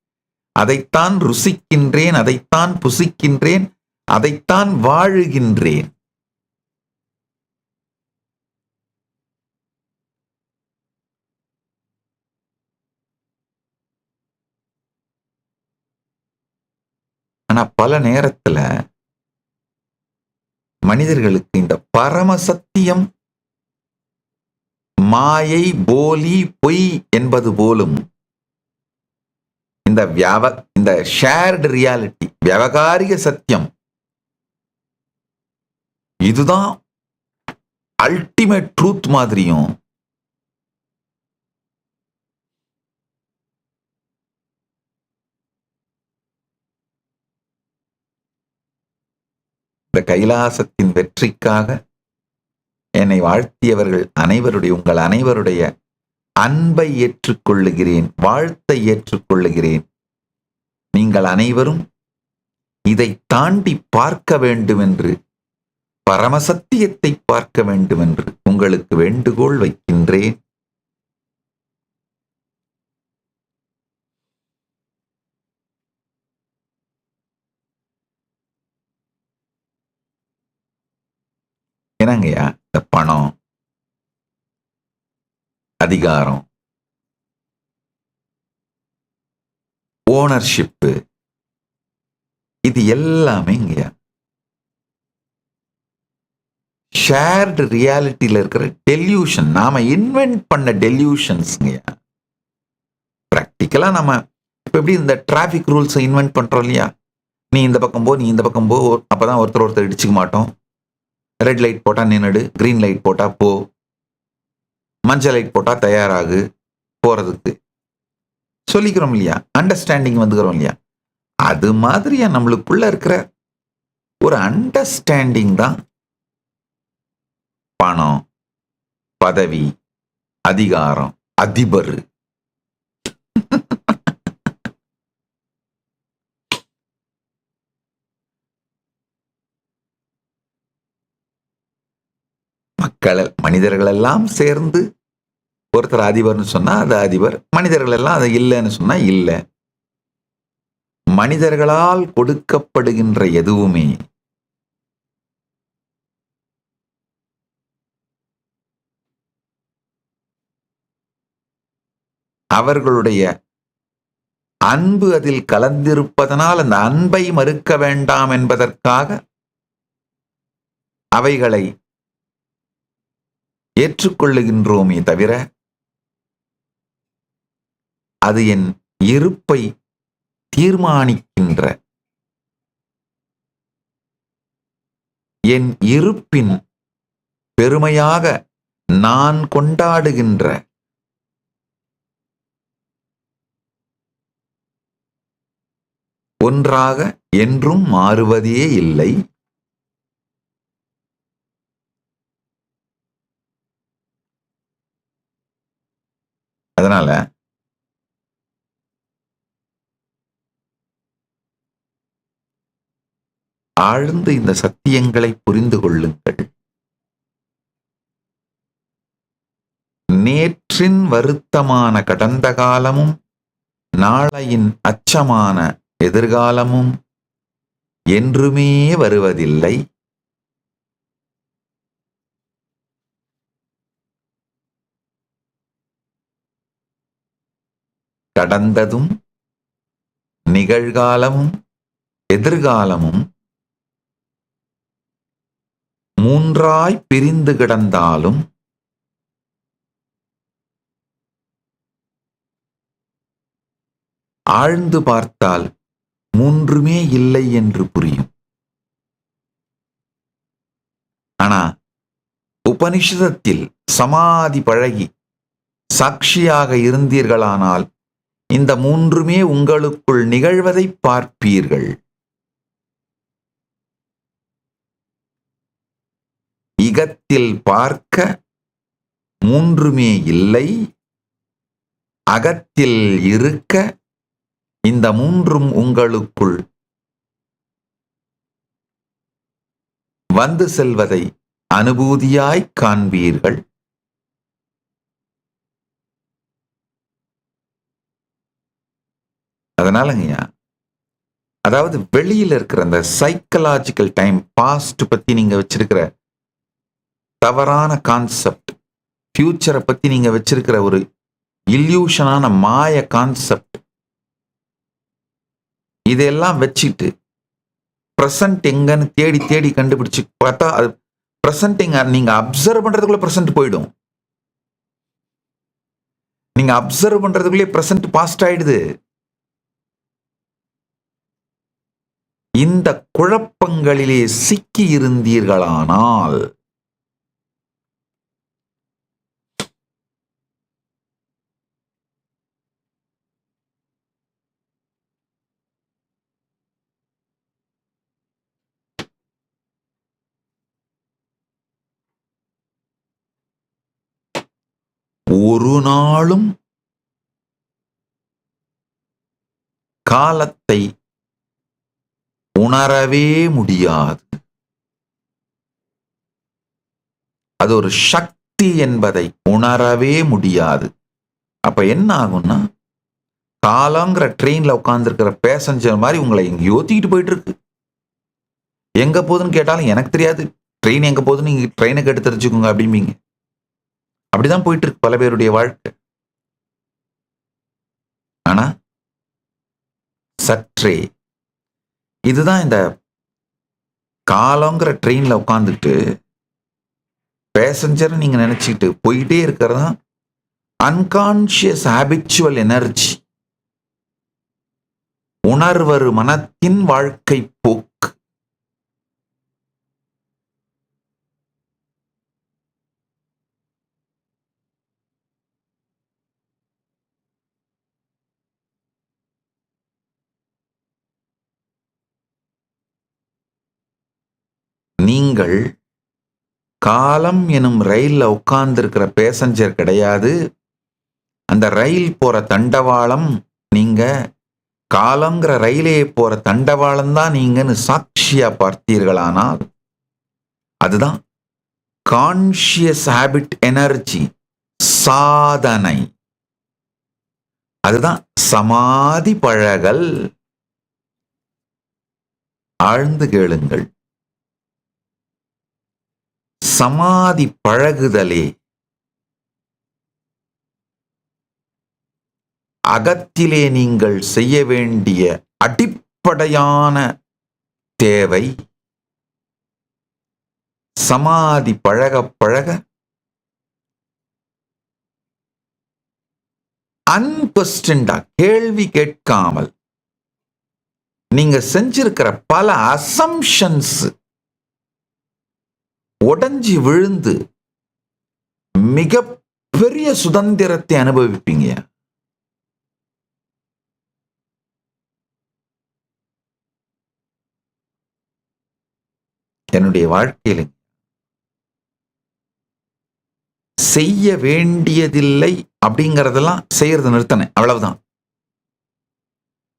அதைத்தான் ருசிக்கின்றேன், அதைத்தான் புசிக்கின்றேன், அதைத்தான் வாழுகின்றேன். ஆனா பல நேரத்துல மனிதர்களுக்கு இந்த பரமசத்தியம் மாயை, போலி, பொய் என்பது போலும் இந்த ஷேர்டு ரியாலிட்டி, வியாவகாரிக சத்தியம், இதுதான் அல்டிமேட் ட்ரூத் மாதிரியும் இந்த கைலாசத்தின் வெற்றிக்காக என்னை வாழ்த்தியவர்கள் உங்கள் அனைவருடைய அன்பை ஏற்றுக்கொள்ளுகிறேன், வாழ்த்தை ஏற்றுக்கொள்ளுகிறேன். நீங்கள் அனைவரும் இதை தாண்டி பார்க்க வேண்டும் என்று, பரமசத்தியத்தை பார்க்க வேண்டும் என்று உங்களுக்கு வேண்டுகோள் வைக்கின்றேன். என்னங்கய்யா, இந்த பணம், அதிகாரம், ஓனர்ஷிப்பு, இது எல்லாமே இங்கயா ஷேர்டு ரியாலிட்டியில இருக்கிற டெல்யூஷன், நாம இன்வென்ட் பண்ண டெல்யூஷன்ஸ்ங்கய்யா. பிராக்டிக்கலா நம்ம இப்ப எப்படி இந்த டிராபிக் ரூல்ஸ் இன்வென்ட் பண்றோம் இல்லையா, நீ இந்த பக்கம் போ, நீ இந்த பக்கம் போ, அப்பதான் ஒருத்தர் இடிச்சுக்க மாட்டோம். ரெட் லைட் போட்டா நின்னுடு, கிரீன் லைட் போட்டா போ, மஞ்சள் லைட் போட்டா தயாராகு போறதுக்கு சொல்லிக்கிறோம் இல்லையா, அண்டர்ஸ்டாண்டிங் வந்துக்கிறோம் இல்லையா. அது மாதிரியா நம்மளுக்குள்ள இருக்கிற ஒரு அண்டர்ஸ்டாண்டிங் தான் பணம், பதவி, அதிகாரம், அதிபர். மனிதர்கள் எல்லாம் சேர்ந்து ஒருத்தர் அதிபர்னு சொன்னா அது அதிபர், மனிதர்கள் எல்லாம் அது இல்லைன்னு சொன்னா இல்லை. மனிதர்களால் கொடுக்கப்படுகின்ற எதுவுமே அவர்களுடைய அன்பு அதில் கலந்திருப்பதனால் அந்த அன்பை மறுக்க வேண்டாம் என்பதற்காக அவைகளை ஏற்றுக்கொள்ளுகின்றோமே தவிர அது என் இருப்பை தீர்மானிக்கின்ற, என் இருப்பின் பெருமையாக நான் கொண்டாடுகின்ற ஒன்றாக என்றும் மாறுவதே இல்லை. அதனால ஆழ்ந்து இந்த சத்தியங்களை புரிந்து கொள்ளுங்கள். நேற்றின் வருத்தமான கடந்த காலமும் நாளையின் அச்சமான எதிர்காலமும் என்றுமே வருவதில்லை. கடந்ததும் நிகழ்காலமும் எதிர்காலமும் மூன்றாய் பிரிந்து கிடந்தாலும் ஆழ்ந்து பார்த்தால் மூன்றுமே இல்லை என்று புரியும். ஆனா உபனிஷதத்தில் சமாதி பழகி சாட்சியாக இருந்தீர்களானால் இந்த மூன்றுமே உங்களுக்குள் நிகழ்வதை பார்ப்பீர்கள். இகத்தில் பார்க்க மூன்றுமே இல்லை, அகத்தில் இருக்க இந்த மூன்றும் உங்களுக்குள் வந்து செல்வதை அனுபூதியாய் காண்பீர்கள். அதனாலங்கய்யா, அதாவது வெளியில இருக்கிற அந்த சைக்கலாஜிக்கல் டைம் பாஸ்ட் பத்தி நீங்க வச்சிருக்கிற தவறான கான்செப்ட், ஃபியூச்சரை பத்தி நீங்க வச்சிருக்கிற ஒரு இல்யூஷனான மாய கான்செப்ட், இதெல்லாம் வச்சுட்டு பிரசன்ட் எங்கன்னு தேடி தேடி கண்டுபிடிச்சு பார்த்தா அது பிரசன்ட் எங்க நீங்க அப்சர்வ் பண்றதுக்குள்ள பிரசன்ட் போயிடும். நீங்க அப்சர்வ் பண்றதுக்குள்ளே பிரசன்ட் பாஸ்ட் ஆயிடுது. இந்த குழப்பங்களிலே சிக்கி இருந்தீர்களானால் ஒரு நாளும் காலத்தை உணரவே முடியாது. அது ஒரு சக்தி என்பதை உணரவே முடியாது. அப்ப என்ன ஆகும்னா, காலங்கிற ட்ரெயின்ல உட்கார்ந்துருக்கிற பேசஞ்சர் மாதிரி உங்களை எங்கேயோ தூக்கிட்டு போயிட்டு இருக்கு. எங்க போகுதுன்னு கேட்டாலும் எனக்கு தெரியாது, ட்ரெயின் எங்க போகுதுன்னு நீங்க ட்ரெயினை கேட்டு தெரிஞ்சுக்கோங்க அப்படிம்பீங்க. அப்படிதான் போயிட்டு இருக்கு பல பேருடைய வாழ்க்கை. ஆனா சற்றே இதுதான் இந்த காலங்கிற ட்ரெயின்ல உட்காந்துட்டு பேசஞ்சர் நீங்க நினைச்சிட்டு போயிட்டே இருக்கிறதா அன்கான்சியஸ் ஹாபிச்சுவல் எனர்ஜி, உணர்வரு மனத்தின் வாழ்க்கை போக்கு. நீங்கள் காலம் எனும் ரயில்ல உட்கார்ந்து இருக்கிற பேசஞ்சர் கிடையாது. அந்த ரயில் போற தண்டவாளம் நீங்க, காலங்கிற ரயிலே போற தண்டவாளம் தான் நீங்கன்னு சாட்சியா பார்த்தீர்களானால் அதுதான் கான்ஷியஸ் ஹாபிட் எனர்ஜி, சாதனை. அதுதான் சமாதி பழகல். ஆழ்ந்து கேளுங்கள். சமாதி பழகுதலே அகத்திலே நீங்கள் செய்ய வேண்டிய அடிப்படையான தேவை. சமாதி பழக பழக அன்கொஸ்டன்டா, கேள்வி கேட்காமல் நீங்க செஞ்சிருக்கிற பல அசம்ஷன்ஸ் உடைஞ்சி விழுந்து மிக பெரிய சுதந்திரத்தை அனுபவிப்பீங்க. என்னுடைய வாழ்க்கையில் செய்ய வேண்டியதில்லை அப்படிங்கறதெல்லாம் செய்யறது நிறுத்தினேன், அவ்வளவுதான்.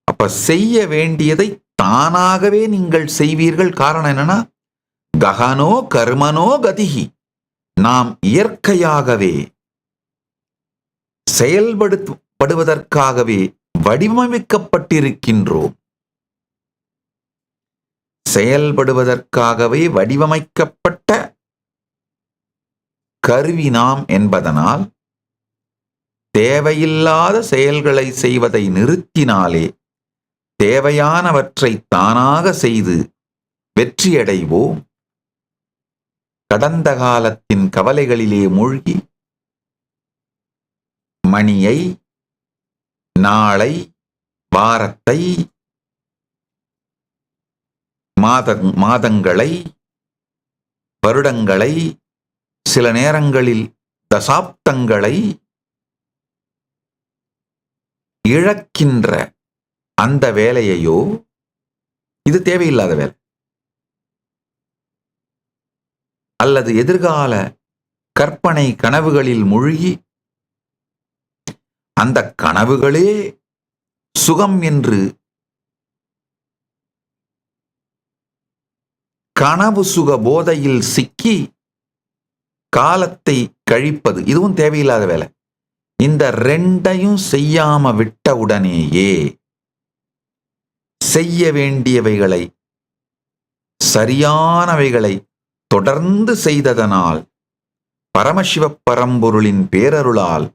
அப்ப செய்ய வேண்டியதை தானாகவே நீங்கள் செய்வீர்கள். காரணம் என்னன்னா, ககனோ கர்மனோ கதிஹி, நாம் இயற்கையாகவே செயல்படுவதற்காகவே வடிவமைக்கப்பட்டிருக்கின்றோம். செயல்படுவதற்காகவே வடிவமைக்கப்பட்ட கருவி நாம் என்பதனால் தேவையில்லாத செயல்களை செய்வதை நிறுத்தினாலே தேவையானவற்றை தானாக செய்து வெற்றியடைவோம். கடந்த காலத்தின் கவலைகளிலே மூழ்கி மணியை, நாளை, வாரத்தை, மாதங்களை, வருடங்களை, சில நேரங்களில் தசாப்தங்களை இழக்கின்ற அந்த வேலையையோ, இது தேவையில்லாத வேலை, அல்லது எதிர்கால கற்பனை கனவுகளில் மூழ்கி அந்த கனவுகளே சுகம் என்று கனவு சுக போதையில் சிக்கி காலத்தை கழிப்பது, இதுவும் தேவையில்லாத வேலை. இந்த ரெண்டையும் செய்யாம விட்ட உடனேயே செய்ய வேண்டியவைகளை, சரியானவைகளை தொடர்ந்து செய்ததனால், பரமசிவ பரம்பொருளின் பேரருளால்,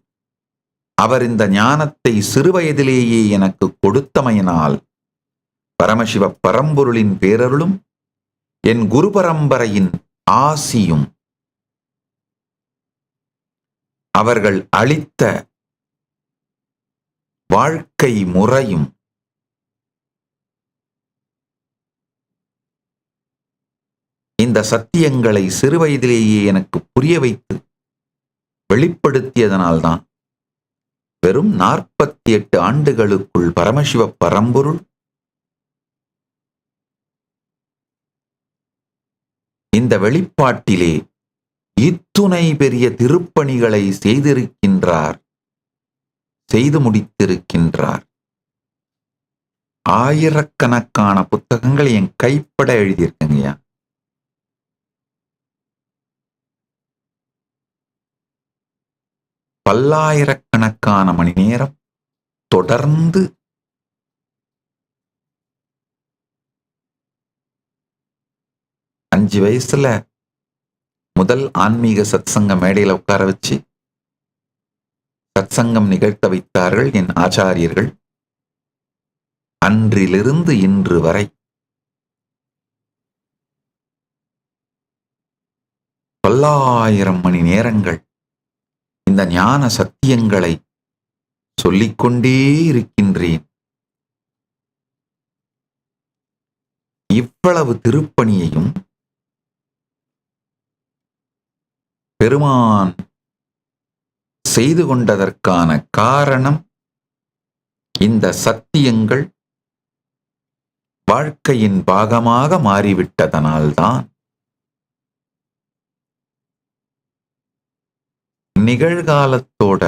அவர் இந்த ஞானத்தை சிறுவயதிலேயே எனக்கு கொடுத்தமையினால், பரமசிவ பரம்பொருளின் பேரருளும் என் குரு பரம்பரையின் ஆசியும், அவர்கள் அளித்த வாழ்க்கை முறையும் இந்த சத்தியங்களை சிறுவயதிலேயே எனக்கு புரிய வைத்து வெளிப்படுத்தியதனால்தான் வெறும் 48 ஆண்டுகளுக்குள் பரமசிவ பரம்பொருள் இந்த வெளிப்பாட்டிலே இத்துணை பெரிய திருப்பணிகளை செய்து முடித்திருக்கின்றார். ஆயிரக்கணக்கான புத்தகங்கள் என் கைப்பட எழுதியிருக்கங்கய்யா. பல்லாயிரக்கணக்கான மணி நேரம் தொடர்ந்து அஞ்சு வயசுல முதல் ஆன்மீக சத்சங்க மேடையில உட்கார வச்சு சத்சங்கம் நிகழ்த்த வைத்தார்கள் என் ஆச்சாரியர்கள். அன்றிலிருந்து இன்று வரை பல்லாயிரம் மணி நேரங்கள் இந்த ஞான சத்தியங்களை சொல்லிக்கொண்டே இருக்கின்றேன். இவ்வளவு திருப்பணியையும் பெருமான் செய்து கொண்டதற்கான காரணம் இந்த சத்தியங்கள் வாழ்க்கையின் பாகமாக மாறிவிட்டதனால்தான். நிகழ்காலத்தோட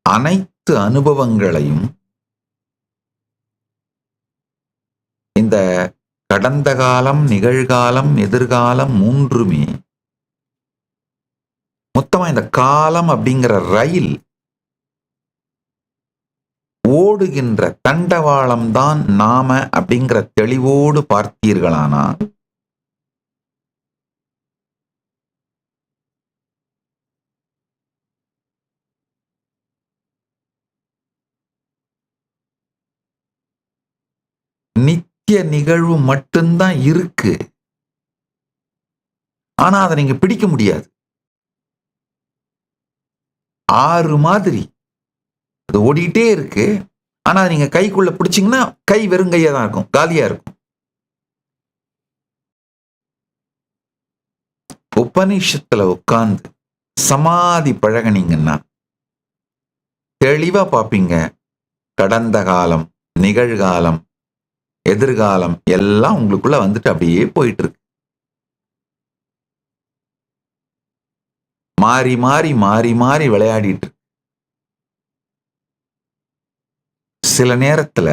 அனைத்து அனுபவங்களையும் இந்த கடந்த காலம், நிகழ்காலம், எதிர்காலம் மூன்றுமே மொத்தமா இந்த காலம் அப்படிங்கிற ரயில் ஓடுகின்ற தண்டவாளம் தான் நாம அப்படிங்கிற தெளிவோடு பார்த்தீர்களானால் நித்திய நிகழ்வு மட்டும்தான் இருக்கு. ஆனா அதை நீங்க பிடிக்க முடியாது. ஆறு மாதிரி அது ஓடிட்டே இருக்கு. ஆனா நீங்க கைக்குள்ள பிடிச்சீங்கன்னா கை வெறுங்கையா தான் இருக்கும், காலியா இருக்கும். உபனிஷத்துல உட்கார்ந்து சமாதி பழகினீங்கன்னா தெளிவா பார்ப்பீங்க. கடந்த காலம், நிகழ்காலம், எதிர்காலம் எல்லாம் உங்களுக்குள்ள வந்துட்டு அப்படியே போயிட்டு இருக்கு. மாறி மாறி மாறி மாறி விளையாடிட்டு. சில நேரத்துல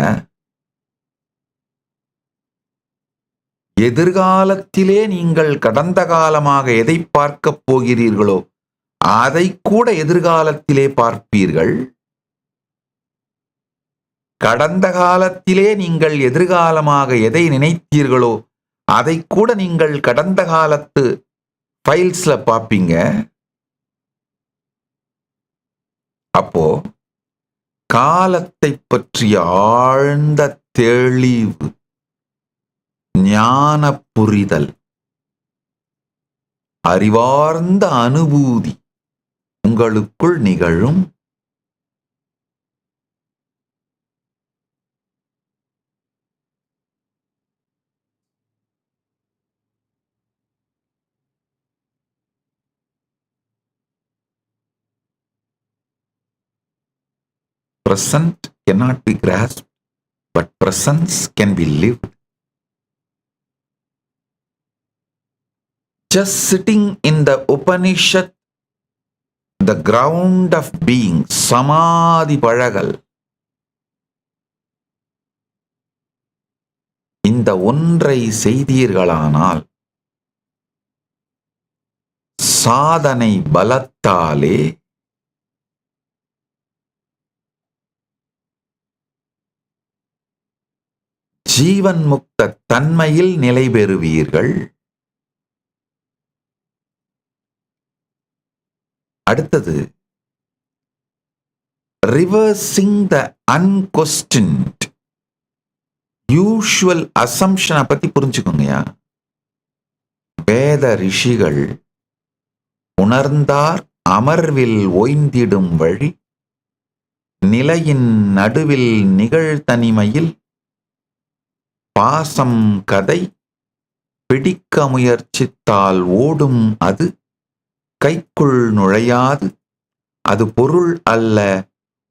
எதிர்காலத்திலே நீங்கள் கடந்த காலமாக எதை பார்க்க போகிறீர்களோ அதை கூட எதிர்காலத்திலே பார்ப்பீர்கள். கடந்த காலத்திலே நீங்கள் எதிர்காலமாக எதை நினைத்தீர்களோ அதை கூட நீங்கள் கடந்த காலத்து ஃபைல்ஸ்ல பார்ப்பீங்க. அப்போ காலத்தை பற்றிய ஆழ்ந்த தெளிவு, ஞான புரிதல், அறிவார்ந்த அனுபூதி உங்களுக்குள் நிகழும். Present cannot be grasped, but presence can be lived. Just sitting in the Upanishad, the ground of being, samadhi பழகல், இந்த ஒன்றை செய்தீர்களானால் சாதனை பலத்தாலே ஜீவன் முக்த தன்மையில் நிலை பெறுவீர்கள். அடுத்தது ரிவர்சிங் த அன்கொஸ்டின்ட் யூஷுவல் அசம்ஷனை பத்தி புரிஞ்சுக்கோங்கயா. வேத ரிஷிகள் உணர்ந்தார், அமர்வில் ஓய்ந்திடும் வழி நிலையின் நடுவில் நிகழ்தனிமையில் பாசம் கதை பிடிக்க முயற்சித்தால் ஓடும் அது கைக்குள் நுழையாது அது பொருள் அல்ல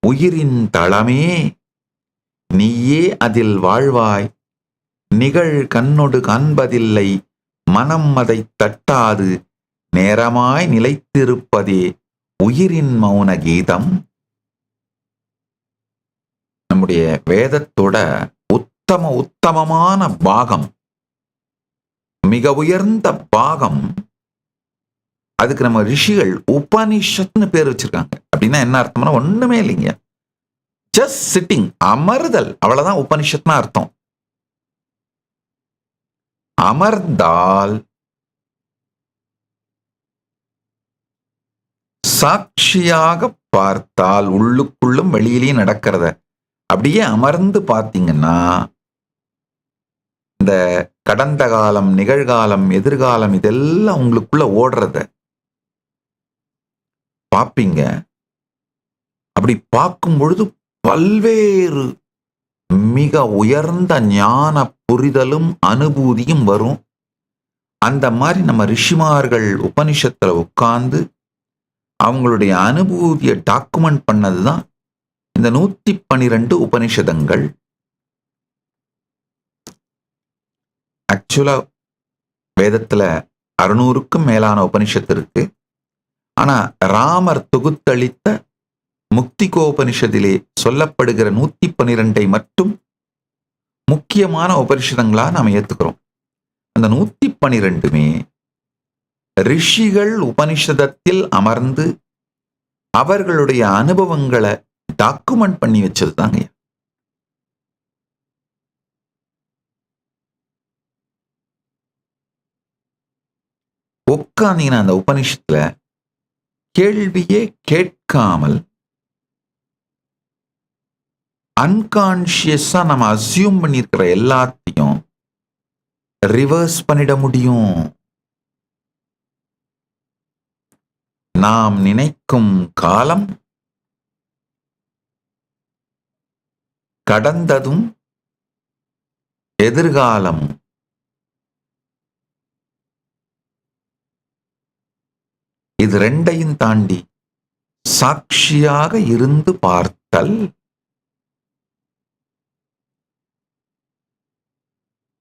உயிரின் தளமே நீயே அதில் வாழ்வாய் நிகழ் கண்ணொடு காண்பதில்லை மனம் அதை தட்டாது நேரமாய் நிலைத்திருப்பதே உயிரின் மௌன கீதம். நம்முடைய வேதத்தோட உத்தமமான பாகம், மிக உயர்ந்த பாகம், அதுக்கு நம்ம ரிஷிகள் உபனிஷத்னு பேர் வச்சிருக்காங்க. அப்படின்னா என்ன அர்த்தம்னா ஒண்ணுமே இல்லைங்க, ஜஸ்ட் சிட்டிங், அமர்தல், அவ்வளவுதான் உபனிஷத்னா அர்த்தம். அமர்ந்தால் சாட்சியாக பார்த்தால் உள்ளுக்குள்ளும் வெளியிலையும் நடக்கிறத அப்படியே அமர்ந்து பார்த்தீங்கன்னா இந்த கடந்த காலம், நிகழ்காலம், எதிர்காலம் இதெல்லாம் உங்களுக்குள்ள ஓடுறத பார்ப்பீங்க. அப்படி பார்க்கும் பொழுது பல்வேறு மிக உயர்ந்த ஞான புரிதலும் அனுபூதியும் வரும். அந்த மாதிரி நம்ம ரிஷிமார்கள் உபனிஷத்துல உட்கார்ந்து அவங்களுடைய அனுபூதியை டாக்குமெண்ட் பண்ணதுதான் இந்த 112 உபனிஷதங்கள். ஆக்சுவலா வேதத்துல 600க்கும் மேலான உபனிஷத்து இருக்கு. ஆனா ராமர் தொகுத்தளித்த முக்திகோபனிஷத்திலே சொல்லப்படுகிற 112 மட்டும் முக்கியமான உபனிஷதங்களா நாம ஏத்துக்கிறோம். அந்த 112மே ரிஷிகள் உபனிஷதத்தில் அமர்ந்து அவர்களுடைய அனுபவங்களை டாக்குமெண்ட் பண்ணி வச்சது தாங்க. உட்காந்தீங்கன்னா அந்த உபனிஷத்துல கேள்வியே கேட்காமல் அன்கான்சியஸா நம்ம அசியூம் பண்ணிருக்கிற எல்லாத்தையும் ரிவர்ஸ் பண்ணிட முடியும். நாம் நினைக்கும் காலம் கடந்ததும் எதிர்காலம் இது ரெண்டையும் தாண்டி சாட்சியாக இருந்து பார்த்தல்.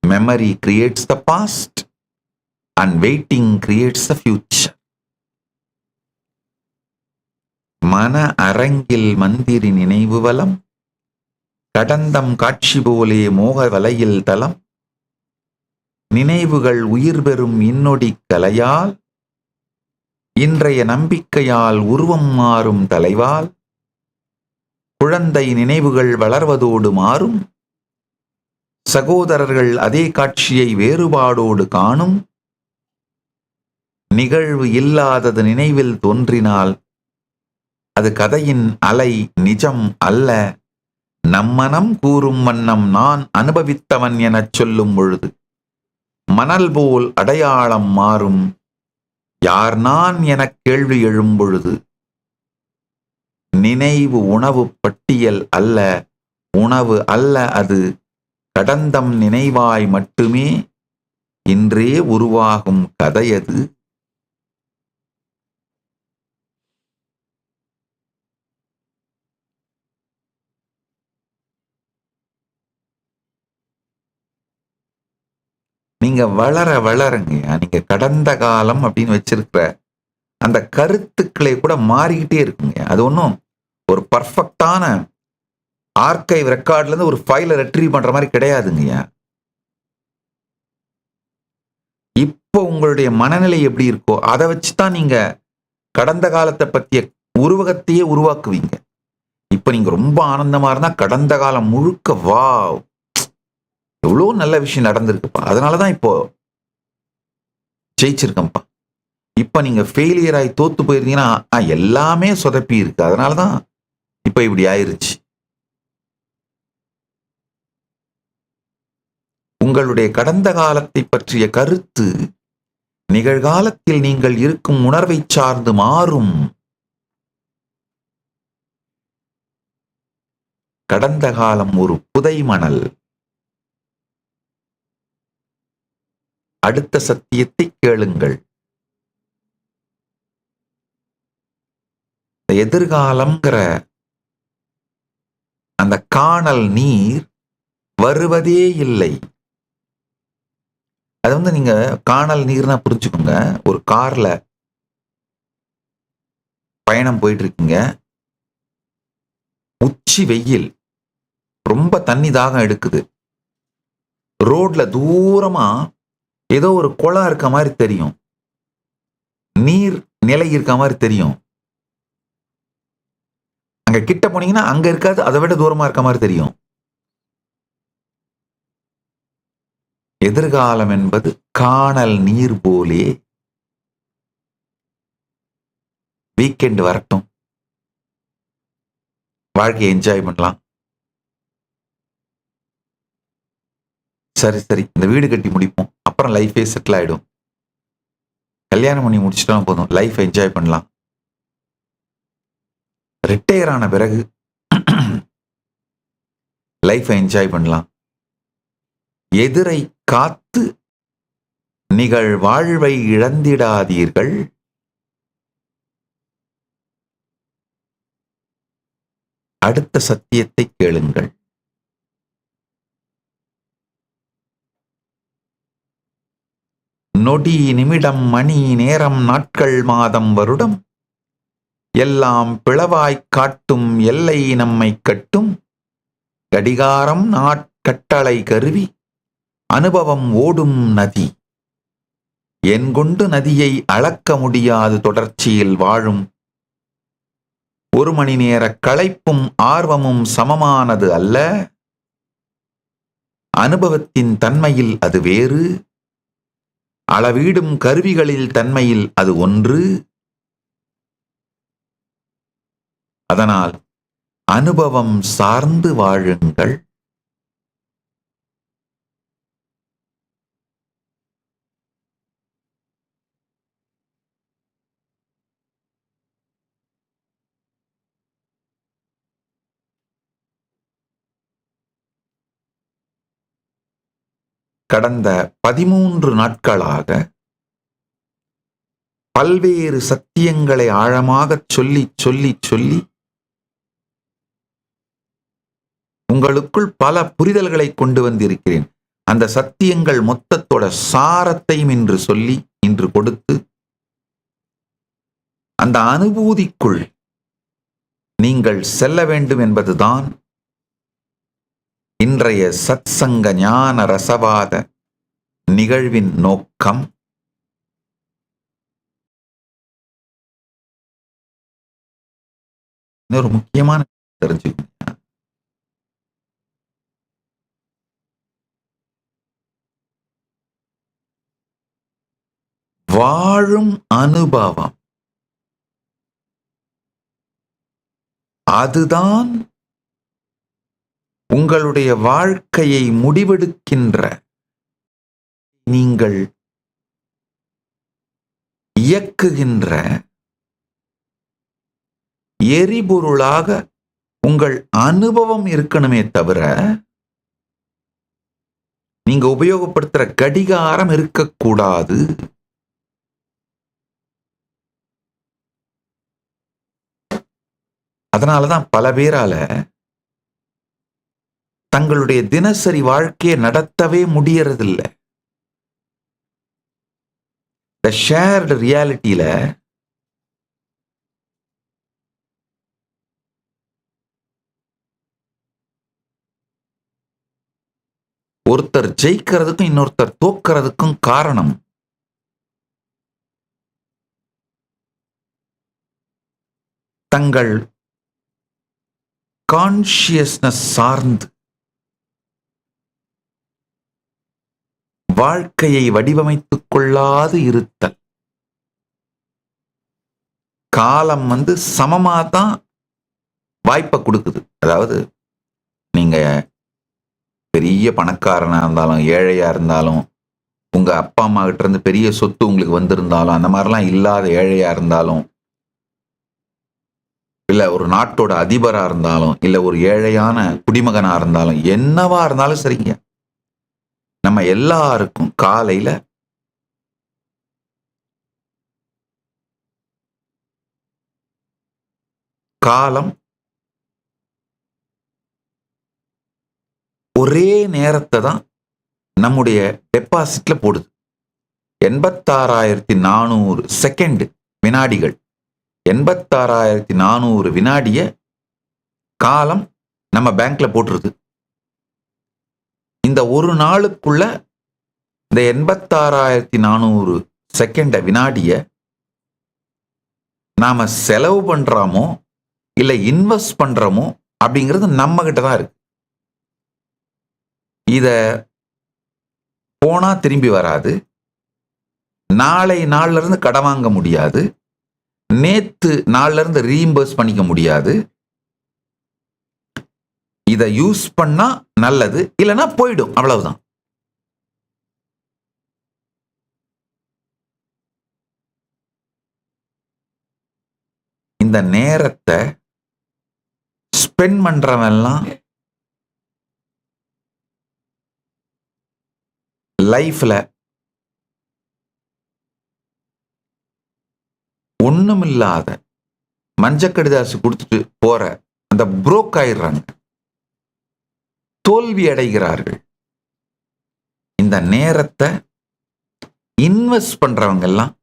Memory creates the past and waiting creates the future. மன அரங்கில் மந்திரி நினைவு வலம் கடந்தம் காட்சி போலே மோக வலையில் தலம் நினைவுகள் உயிர் பெறும் இன்னொடி கலையால் இன்றைய நம்பிக்கையால் உருவம் மாறும் தலைவால் குழந்தை நினைவுகள் வளர்வதோடு மாறும் சகோதரர்கள் அதே காட்சியை வேறுபாடோடு காணும் நிகழ்வு இல்லாதது நினைவில் தோன்றினால் அது கதையின் அலை நிஜம் அல்ல. நம்மனம் கூறும் வண்ணம் நான் அனுபவித்தவன் எனச் சொல்லும் பொழுது மணல் போல் அடையாளம் மாறும் யார் நான் எனக் கேள்வி எழும் பொழுது நினைவு உணவு பட்டியல் அல்ல, உணவு அல்ல, அது கடந்தம் நினைவாய் மட்டுமே இன்றே உருவாகும் கதையது. நீங்க வளருங்க, நீங்க கடந்த காலம் அப்படின்னு வச்சிருக்கிற அந்த கருத்துக்களை கூட மாறிக்கிட்டே இருக்குங்க. அது ஒன்றும் ஒரு பர்ஃபெக்டான ஆர்கைவ் ரெக்கார்ட்ல இருந்து ஒரு ஃபைலை ரெட்ரீவ் பண்ற மாதிரி கிடையாதுங்கய்யா. இப்போ உங்களுடைய மனநிலை எப்படி இருக்கோ அதை வச்சுதான் நீங்க கடந்த காலத்தை பற்றிய உருவகத்தையே உருவாக்குவீங்க. இப்ப நீங்க ரொம்ப ஆனந்தமா இருந்தா கடந்த காலம் முழுக்க வா எவ்வளோ நல்ல விஷயம் நடந்திருக்குப்பா, அதனாலதான் இப்போ ஜெயிச்சிருக்கேன்ப்பா. இப்ப நீங்க ஃபெயிலியர் ஆகி தோத்து போயிருந்தீங்கன்னா எல்லாமே சொதப்பி இருக்கு, அதனாலதான் இப்ப இப்படி ஆயிருச்சு. உங்களுடைய கடந்த காலத்தை பற்றிய கருத்து நிகழ்காலத்தில் நீங்கள் இருக்கும் உணர்வை சார்ந்து மாறும். கடந்த காலம் ஒரு புதை மணல். அடுத்த சத்தியத்தை கேளுங்கள். எதிர்காலம்ங்கிற அந்த காணல் நீர் வருவதே இல்லை. அது நீங்க காணல் நீர்னா புரிஞ்சுக்கோங்க. ஒரு கார்ல பயணம் போயிட்டு இருக்கீங்க. உச்சி வெயில், ரொம்ப தண்ணி தாகம் எடுக்குது. ரோட்ல தூரமா ஏதோ ஒரு குளம் இருக்க மாதிரி தெரியும், நீர் நிலை இருக்க மாதிரி தெரியும். அங்க கிட்ட போனீங்கன்னா அங்க இருக்காது, அதை விட தூரமா இருக்க மாதிரி தெரியும். எதிர்காலம் என்பது காணல் நீர் போலே. வீக்கெண்ட் வரட்டும், வாழ்க்கையை என்ஜாய் பண்ணலாம். சரி, இந்த வீடு கட்டி முடிப்போம், அப்புறம் லைஃபே செட்டில் ஆயிடும். கல்யாணம் பண்ணி முடிச்சுட்டா போதும், லைஃப் என்ஜாய் பண்ணலாம். ரிட்டையர் ஆன பிறகு லைஃப் என்ஜாய் பண்ணலாம். எதிரை காத்து நிகழ் வாழ்வை இழந்திடாதீர்கள். அடுத்த சத்தியத்தை கேளுங்கள். நொடி நிமிடம் மணி நேரம் நாட்கள் மாதம் வருடம் எல்லாம் பிளவாய்க் காட்டும் எல்லை நம்மை கட்டும். கடிகாரம் நாட்கட்டளை கருவி அனுபவம் ஓடும் நதி. என்கொண்டு நதியை அளக்க முடியாது தொடர்ச்சியில் வாழும். ஒரு மணி நேர களைப்பும் ஆர்வமும் சமமானது அல்ல. அனுபவத்தின் தன்மையில் அது வேறு. அளவீடும் கருவிகளில் தன்மையில் அது ஒன்று. அதனால் அனுபவம் சார்ந்து வாழுங்கள். கடந்த 13 நாட்களாக பல்வேறு சத்தியங்களை ஆழமாக சொல்லி சொல்லி சொல்லி உங்களுக்குள் பல புரிதல்களை கொண்டு வந்திருக்கிறேன். அந்த சத்தியங்கள் மொத்தத்தோட சாரத்தையும் இன்று சொல்லி இன்று கொடுத்து அந்த அனுபூதிக்குள் நீங்கள் செல்ல வேண்டும் என்பதுதான் இன்றைய சத்சங்க ஞான ரசவாத நிகழ்வின் நோக்கம். இன்னொரு முக்கியமான தெரிஞ்சுக்கணும். வாழும் அனுபவம் அதுதான் உங்களுடைய வாழ்க்கையை முடிவெடுக்கின்ற, நீங்கள் இயக்குகின்ற எரிபொருளாக உங்கள் அனுபவம் இருக்கணுமே தவிர நீங்க உபயோகப்படுத்துற கடிகாரம் இருக்கக்கூடாது. அதனாலதான் பல பேரால தங்களுடைய தினசரி வாழ்க்கையை நடத்தவே முடியறதில்லை. இந்த ஷேர்டு ரியாலிட்டியில ஒருத்தர் ஜெயிக்கிறதுக்கும் இன்னொருத்தர் தோக்கிறதுக்கும் காரணம் தங்கள் கான்ஷியஸ்னஸ் சார்ந்து வாழ்க்கையை வடிவமைத்துக் கொள்ளாது இருத்தல். காலம் சமமா தான் வாய்ப்பை கொடுக்குது. அதாவது நீங்க பெரிய பணக்காரனா இருந்தாலும் ஏழையா இருந்தாலும், உங்க அப்பா அம்மா கிட்ட இருந்து பெரிய சொத்து உங்களுக்கு வந்திருந்தாலும், அந்த மாதிரிலாம் இல்லாத ஏழையா இருந்தாலும், இல்ல ஒரு நாட்டோட அதிபரா இருந்தாலும், இல்ல ஒரு ஏழையான குடிமகனா இருந்தாலும், என்னவா இருந்தாலும் சரிங்க. நம்ம எல்லாருக்கும் காலையில காலம் ஒரே நேரத்தை தான் நம்முடைய டெபாசிட்ல போடுது. 86,400 செகண்ட் வினாடிகள், 86,400 வினாடிய காலம் நம்ம பேங்க்ல போட்டுருது. இந்த ஒரு நாளுக்குள்ள இந்த 86,400 செகண்ட வினாடிய நாம செலவு பண்றோமோ இல்ல இன்வெஸ்ட் பண்றோமோ அப்படிங்கிறது நம்ம கிட்ட தான் இருக்கு. இத போனா திரும்பி வராது. நாளை நாள்ல இருந்து கடன் வாங்க முடியாது. நேத்து நாள்ல இருந்து ரீஇம்பர்ஸ் பண்ணிக்க முடியாது. இத யூஸ் பண்ணா நல்லது, இல்லனா போய்டும், அவ்வளவுதான். இந்த நேரத்தை ஸ்பெண்ட் பண்றவன்லாம் லைஃப்ல ஒண்ணுமில்லாத மஞ்சக்கடிதாசு கொடுத்துட்டு போற அந்த புரோக் ஆயிடுறாங்க, தோல்வி அடைகிறார்கள். இந்த நேரத்தை இன்வெஸ்ட் பண்றவங்க எல்லாம்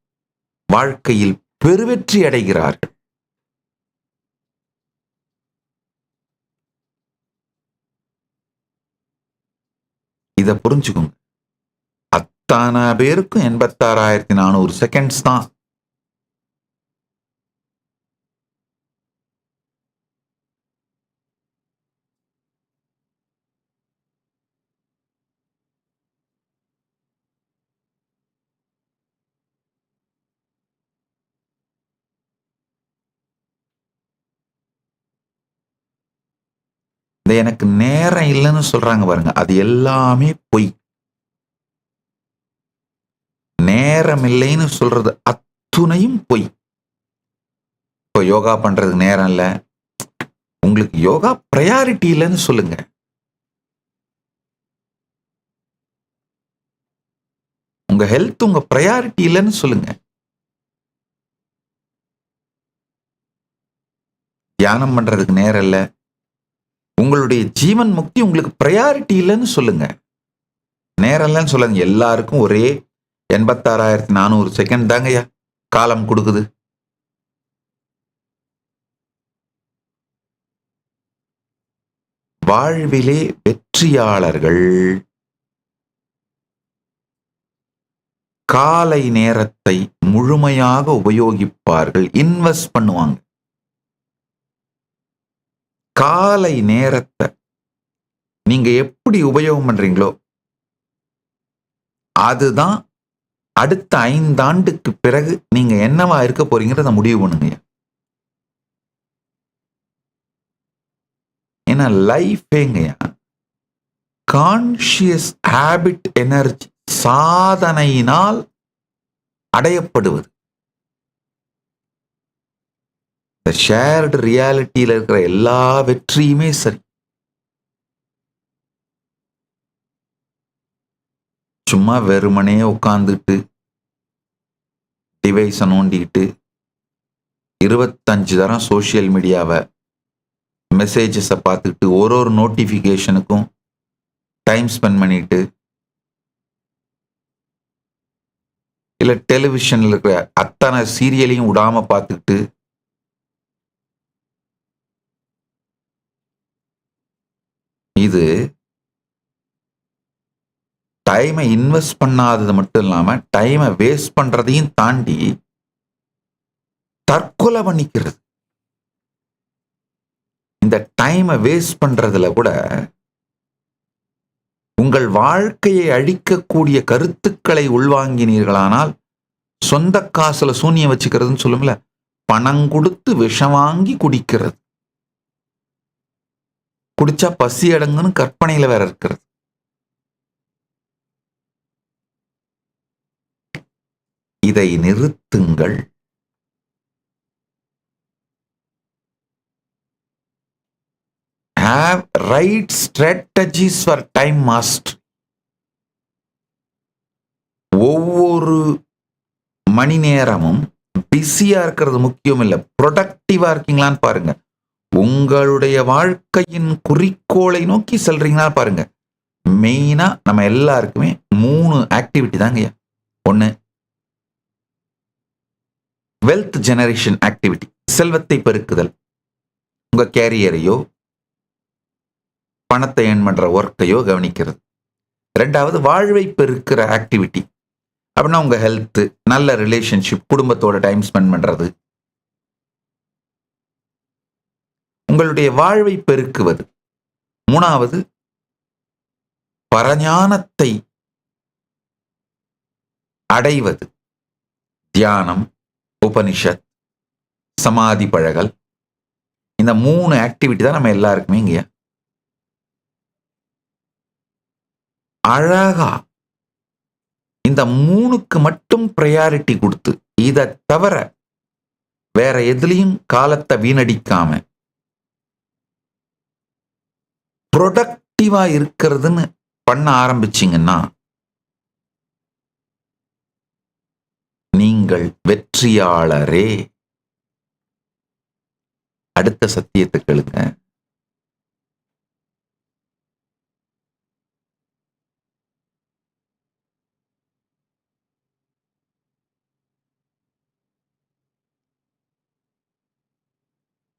வாழ்க்கையில் பெருவெற்றி அடைகிறார்கள். இத புரிஞ்சுக்கோங்க. அத்தனை பேருக்கும் 86,400 செகண்ட்ஸ் தான். எனக்கு நேரம் இல்லைன்னு சொல்றாங்க பாருங்க, அது எல்லாமே பொய். நேரம் இல்லைன்னு சொல்றது அத்துணையும் பொய். இப்போ யோகா பண்றதுக்கு நேரம் இல்ல, உங்களுக்கு யோகா பிரையாரிட்டி இல்லைன்னு சொல்லுங்க. உங்க ஹெல்த் உங்க பிரையாரிட்டி இல்லைன்னு சொல்லுங்க. தியானம் பண்றதுக்கு நேரம் இல்ல, உங்களுடைய ஜீவன் முக்தி உங்களுக்கு பிரையாரிட்டி இல்லைன்னு சொல்லுங்க. நேரம் இல்லைன்னு சொல்லுங்க. எல்லாருக்கும் ஒரே 86,400 செகண்ட் தாங்கய்யா காலம் கொடுக்குது. வாழ்விலே வெற்றியாளர்கள் காலை நேரத்தை முழுமையாக உபயோகிப்பார்கள், இன்வெஸ்ட் பண்ணுவாங்க. காலை நேரத்தை நீங்க எப்படி உபயோகம் பண்றீங்களோ அதுதான் அடுத்த 5 ஆண்டுக்கு பிறகு நீங்க என்னவா இருக்க போறீங்கிறத முடிவு பண்ணுங்க. ஏன்னா லைஃபேங்கய்யா கான்ஷியஸ் ஹேபிட் எனர்ஜி சாதனையினால் அடையப்படுவது. இந்த ஷேர்டு ரியாலிட்டியில இருக்கிற எல்லா வெற்றியுமே சரி, சும்மா வெறுமனே உட்கார்ந்துட்டு டிவைஸை நோண்டிக்கிட்டு 25 தரம் சோசியல் மீடியாவை மெசேஜஸை பார்த்துக்கிட்டு ஒரு நோட்டிஃபிகேஷனுக்கும் டைம் ஸ்பெண்ட் பண்ணிட்டு, இல்ல டெலிவிஷன்ல இருக்கிற அத்தனை சீரியலையும் விடாம பார்த்துக்கிட்டு, இது டைமை இன்வெஸ்ட் பண்ணாதது மட்டும் இல்லாம டைமை வேஸ்ட் பண்றதையும் தாண்டி தற்கொலை பண்ணிக்கிறது. இந்த டைமை வேஸ்ட் பண்றதுல கூட உங்கள் வாழ்க்கையை அழிக்கக்கூடிய கருத்துக்களை உள்வாங்கினீர்களானால் சொந்த காசுல சூனியம் வச்சுக்கிறதுன்னு சொல்லும்ல, பணம் கொடுத்து விஷம் வாங்கி குடிக்கிறது. குடிச்சா பசி அடங்குன்னு கற்பனையில வேற இருக்கிறது. இதை நிறுத்துங்கள். Have right strategies for time mastery. ஒவ்வொரு மணி நேரமும் பிஸியா இருக்கிறது முக்கியம் இல்லை, ப்ரொடக்டிவா இருக்கீங்களான்னு பாருங்க. உங்களுடைய வாழ்க்கையின் குறிக்கோளை நோக்கி செல்றீங்களா பாருங்க. மெயினா நம்ம எல்லாருக்குமே 3 ஆக்டிவிட்டி தாங்க. ஒண்ணு வெல்த் ஜெனரேஷன் ஆக்டிவிட்டி, செல்வத்தை பெருக்குதல், உங்க கேரியரையோ பணத்தை ஏர்ன் பண்ற ஒர்க்கையோ கவனிக்கிறது. 2வது வாழ்வை பெருக்கிற ஆக்டிவிட்டி, அப்படின்னா உங்க ஹெல்த், நல்ல ரிலேஷன்ஷிப், குடும்பத்தோட டைம் ஸ்பெண்ட் பண்றது, உங்களுடைய வாழ்வை பெருக்குவது. 3வது பரஞானத்தை அடைவது, தியானம், உபனிஷத், சமாதி பழகல். இந்த 3 ஆக்டிவிட்டி தான் நம்ம எல்லாருக்குமே இங்க. அழகா இந்த 3க்கு மட்டும் ப்ரையாரிட்டி கொடுத்து, இதை தவிர வேற எதுலையும் காலத்தை வீணடிக்காம ப்ரொடக்டிவா இருக்கிறதுன்னு பண்ண ஆரம்பிச்சீங்கன்னா நீங்கள் வெற்றியாளரே. அடுத்த சத்தியத்தை கேளுங்க.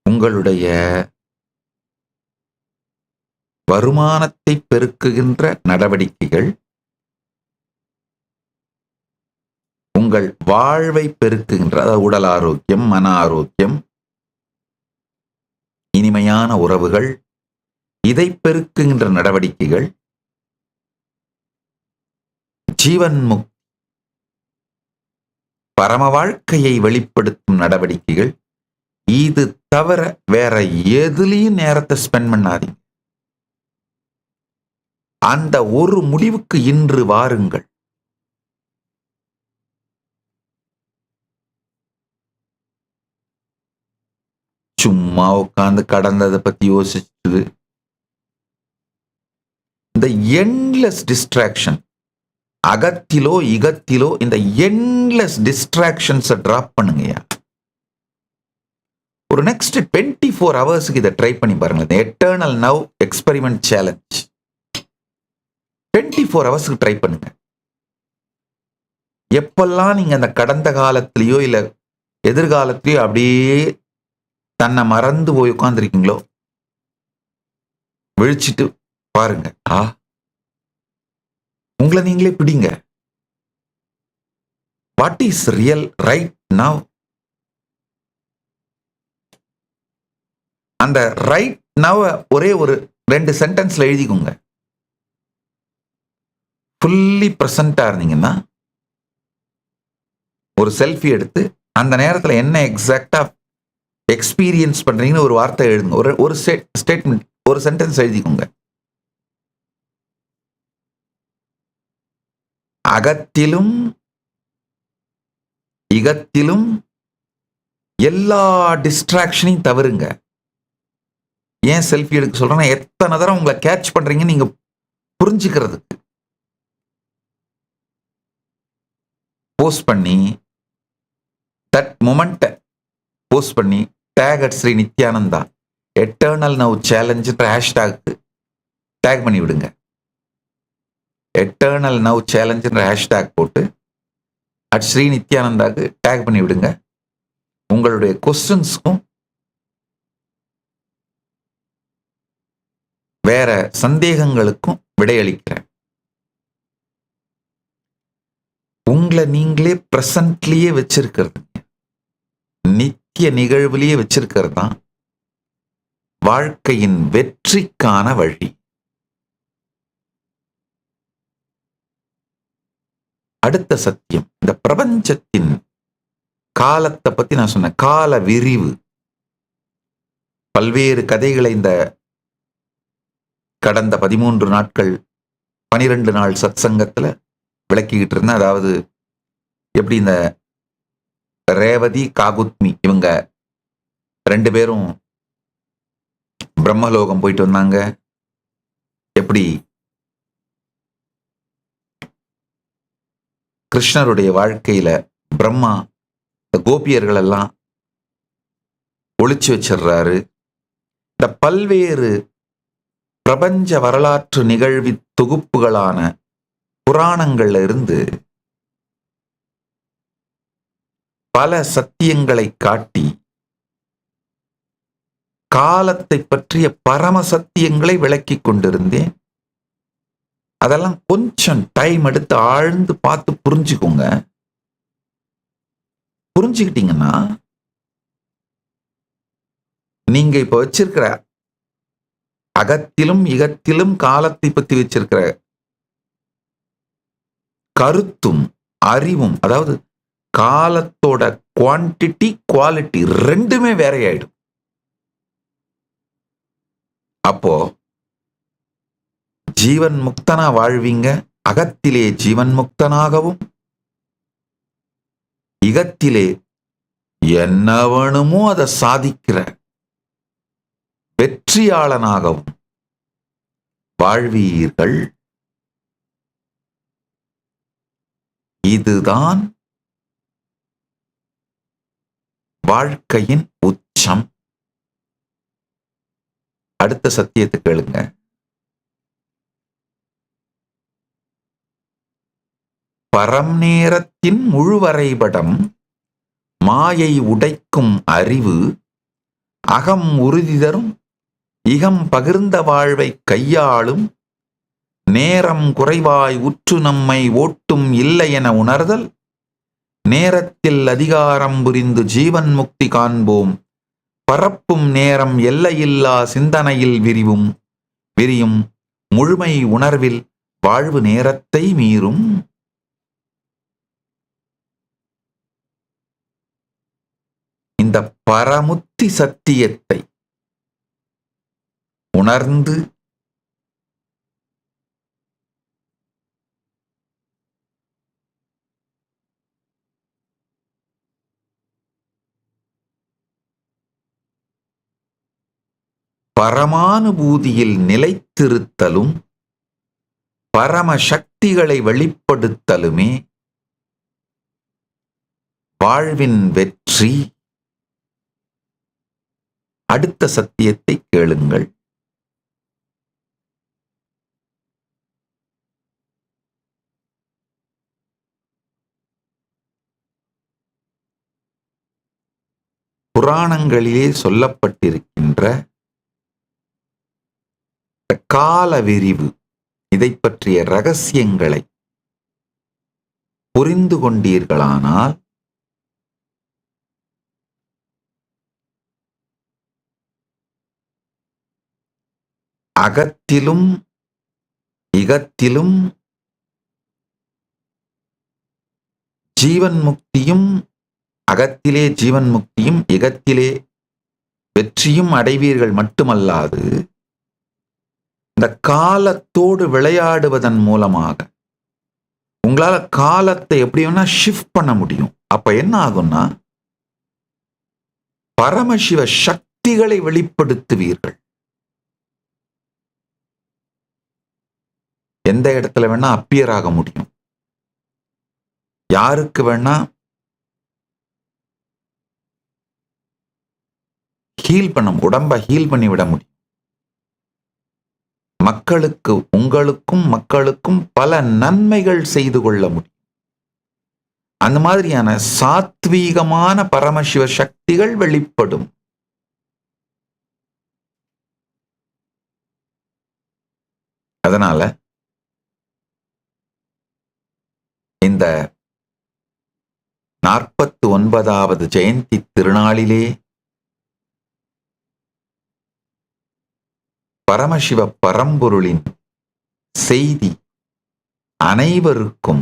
உங்களுடைய வருமானத்தை பெருக்குகின்ற நடவடிக்கைகள் உங்கள் வாழ்வை பெருக்குகின்ற, அதாவது உடல் ஆரோக்கியம், மன ஆரோக்கியம், இனிமையான உறவுகள், இதை பெருக்குகின்ற நடவடிக்கைகள், ஜீவன் முக்தி, பரம வாழ்க்கையை வெளிப்படுத்தும் நடவடிக்கைகள். இது தவிர வேற எதுலையும் நேரத்தை ஸ்பெண்ட் பண்ணாதீங்க. அந்த ஒரு முடிவுக்கு இன்று வாருங்கள். சும்மா உட்கார்ந்து கடந்ததை பத்தி யோசிச்சது, இந்த எண்ட்லெஸ் டிஸ்ட்ராக்ஷன், அகத்திலோ இகத்திலோ இந்த எண்ட்லெஸ் டிஸ்ட்ராக்ஷன்ஸை டிராப் பண்ணுங்க. ஒரு நெக்ஸ்ட் 24 ஹவர்ஸுக்கு இதை ட்ரை பண்ணி பாருங்க. இந்த எட்டர்னல் நவ் எக்ஸ்பெரிமெண்ட் சேலஞ்ச் 24 ஹவர்ஸுக்கு ட்ரை பண்ணுங்க. எப்பெல்லாம் நீங்க அந்த கடந்த காலத்திலேயோ இல்ல எதிர்காலத்திலேயோ அப்படியே தன்னை மறந்து போய் உட்கார்ந்துருக்கீங்களோ, விழிச்சிட்டு பாருங்க. உங்களை நீங்களே பிடிங்க. What is real right now? அந்த ரைட் நவ் ஒரே ஒரு 2 சென்டென்ஸ்ல எழுதிக்கோங்க. ஃபுல்லி பிரசன்டா இருந்தீங்கன்னா ஒரு செல்ஃபி எடுத்து அந்த நேரத்துல என்ன எக்ஸாக்டா எக்ஸ்பீரியன்ஸ் பண்றீங்கன்னு ஒரு வார்த்தை எழுதுங்க. ஒரு ஸ்டேட்மெண்ட், ஒரு சென்டென்ஸ் எழுதிக்கோங்க. அகத்திலும் இகத்திலும் எல்லா டிஸ்ட்ராக்ஷனையும் தவிருங்க. ஏன் செல்ஃபி எடுக்க சொல்றேன்னா, எத்தனை தடவை உங்களை கேட்ச் பண்றீங்கன்னு நீங்க புரிஞ்சுக்கிறதுக்கு. போஸ்ட் பண்ணி தட் மொமெண்ட்டை போஸ்ட் பண்ணி tag at Sri Nithyananda eternal now challenge hashtag tag பண்ணி விடுங்க. எட்டர்னல் நவ் சேலஞ்ச் ஹேஷ்டாக் போட்டு அட் ஸ்ரீ நித்யானந்தாக்கு டேக் பண்ணி விடுங்க. உங்களுடைய கொஸ்டின்ஸ்க்கும் வேற சந்தேகங்களுக்கும் விடையளிக்கிறேன். உங்களை நீங்களே பிரசன்ட்லயே வச்சிருக்கிறது, நித்திய நிகழ்வுலயே வச்சிருக்கிறது தான் வாழ்க்கையின் வெற்றிக்கான வழி. அடுத்த சத்தியம், இந்த பிரபஞ்சத்தின் காலத்தை பத்தி நான் சொன்ன கால விரிவு, பல்வேறு கதைகளை இந்த கடந்த 13 நாட்கள் 12 நாள் சத்சங்கத்துல விளக்கிக்கிட்டு இருந்தேன். அதாவது எப்படி இந்த ரேவதி காகுத்மி இவங்க 2 பேரும் பிரம்மலோகம் போயிட்டு வந்தாங்க. எப்படி கிருஷ்ணருடைய வாழ்க்கையில பிரம்மா கோபியர்கள் எல்லாம் ஒளிச்சு வச்சிடுறாரு. இந்த பல்வேறு பிரபஞ்ச வரலாற்று நிகழ்வி தொகுப்புகளான புராணங்கள்ல இருந்து பல சத்தியங்களை காட்டி காலத்தை பற்றிய பரம சத்தியங்களை விளக்கி கொண்டிருந்தேன். அதெல்லாம் கொஞ்சம் டைம் எடுத்து ஆழ்ந்து பார்த்து புரிஞ்சுக்கோங்க. புரிஞ்சுக்கிட்டீங்கன்னா நீங்க இப்ப வச்சிருக்கிற அகத்திலும் இகத்திலும் காலத்தை பத்தி வச்சிருக்கிற கருத்தும் அறிவும், அதாவது காலத்தோட குவான்டிட்டி குவாலிட்டி ரெண்டுமே வேறையாயிடும். அப்போ ஜீவன் முக்தனா வாழ்வீங்க. அகத்திலே ஜீவன் முக்தனாகவும், இகத்திலே என்ன வேணுமோ அதை சாதிக்கிற வெற்றியாளனாகவும் வாழ்வீர்கள். இதுதான் வாழ்க்கையின் உச்சம். அடுத்த சத்தியத்தை கேளுங்க. பரம் நேரத்தின் முழுவரைபடம் மாயை உடைக்கும் அறிவு அகம் உறுதி தரும் இகம் பகிர்ந்த வாழ்வை கையாளும் நேரம் குறைவாய் உற்று நம்மை ஓட்டும் இல்லை என உணர்தல் நேரத்தில் அதிகாரம் புரிந்து ஜீவன் முக்தி காண்போம். பரப்பும் நேரம் எல்லையில்லா சிந்தனையில் விரியும் முழுமை உணர்வில் வாழ்வு நேரத்தை மீறும். இந்த பரமுத்தி சத்தியத்தை உணர்ந்து பரமானுபூதியில் நிலைத்திருத்தலும் பரம சக்திகளை வெளிப்படுத்தலுமே வாழ்வின் வெற்றி. அடுத்த சத்தியத்தை கேளுங்கள். புராணங்களிலே சொல்லப்பட்டிருக்கின்ற கால விரிவு, இதை பற்றிய ரகசியங்களை புரிந்து கொண்டீர்களானால் அகத்திலும் இகத்திலும் ஜீவன் முக்தியும், அகத்திலே ஜீவன் முக்தியும் இகத்திலே வெற்றியும் அடைவீர்கள். மட்டுமல்லாது இந்த காலத்தோடு விளையாடுவதன் மூலமாக உங்களால காலத்தை எப்படி வேணா ஷிஃப்ட் பண்ண முடியும். அப்ப என்ன ஆகும்னா பரமசிவ சக்திகளை வெளிப்படுத்துவீர்கள். எந்த இடத்துல வேணா அப்பியர் ஆக முடியும். யாருக்கு வேணா ஹீல் பண்ண, உடம்ப ஹீல் பண்ணி விட முடியும். மக்களுக்கு, உங்களுக்கும் மக்களுக்கும் பல நன்மைகள் செய்து கொள்ள முடியும். அந்த மாதிரியான சாத்வீகமான பரமசிவ சக்திகள் வெளிப்படும். அதனால இந்த 49வது ஜெயந்தி திருநாளிலே பரமசிவ பரம்பொருளின் செய்தி அனைவருக்கும்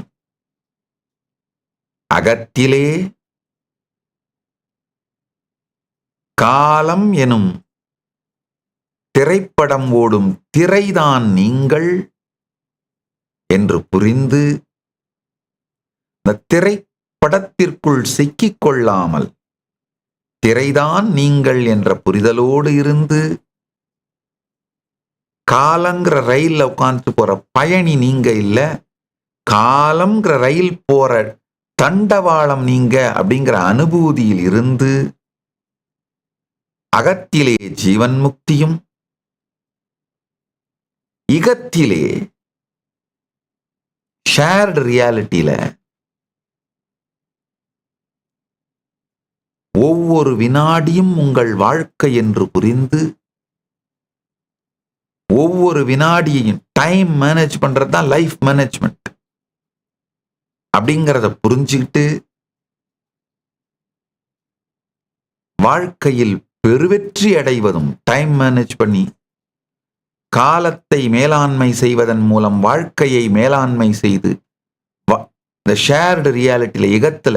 அகத்திலே காலம் எனும் திரைப்படம் ஓடும் திரைதான் நீங்கள் என்று புரிந்து இந்த திரைப்படத்திற்குள் சிக்கிக் கொள்ளாமல் திரைதான் நீங்கள் என்ற புரிதலோடு இருந்து காலங்கிற ரயில்ல உட்கார்ந்து போற பயணி நீங்க இல்ல, காலம்ங்கிற ரயில் போற தண்டவாளம் நீங்க அப்படிங்கிற அனுபூதியில் இருந்து அகத்திலே ஜீவன் முக்தியும், இகத்திலே ஷேர்டு ரியாலிட்டியில ஒவ்வொரு வினாடியும் உங்கள் வாழ்க்கை என்று புரிந்து, ஒவ்வொரு வினாடியையும் டைம் மேனேஜ் பண்றது தான் லைஃப் மேனேஜ்மெண்ட் அப்படிங்கிறத புரிஞ்சுக்கிட்டு வாழ்க்கையில் பெருவெற்றி அடைவதும், டைம் மேனேஜ் பண்ணி காலத்தை மேலாண்மை செய்வதன் மூலம் வாழ்க்கையை மேலாண்மை செய்து இந்த ஷேர்டு ரியாலிட்டியில இகத்துல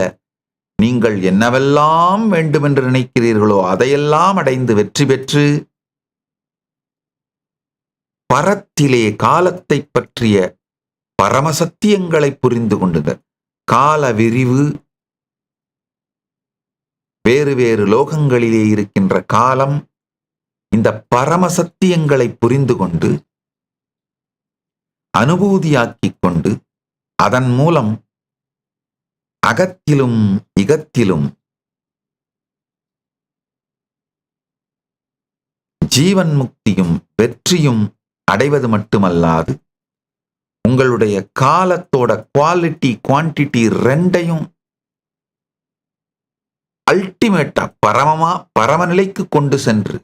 நீங்கள் என்னவெல்லாம் வேண்டும் என்று நினைக்கிறீர்களோ அதையெல்லாம் அடைந்து வெற்றி பெற்று பரத்திலே காலத்தை பற்றிய பரமசத்தியங்களை புரிந்து கொண்டுங்க. கால விரிவு, வேறு வேறு லோகங்களிலே இருக்கின்ற காலம், இந்த பரமசத்தியங்களை புரிந்து கொண்டு அனுபூதியாக்கிக் கொண்டு அதன் மூலம் அகத்திலும் இகத்திலும் ஜீவன் முக்தியும் வெற்றியும் அடைவது மட்டுமல்லாது, உங்களுடைய காலத்தோட குவாலிட்டி குவான்டிட்டி ரெண்டையும் அல்டிமேட்டா பரமநிலைக்கு கொண்டு சென்று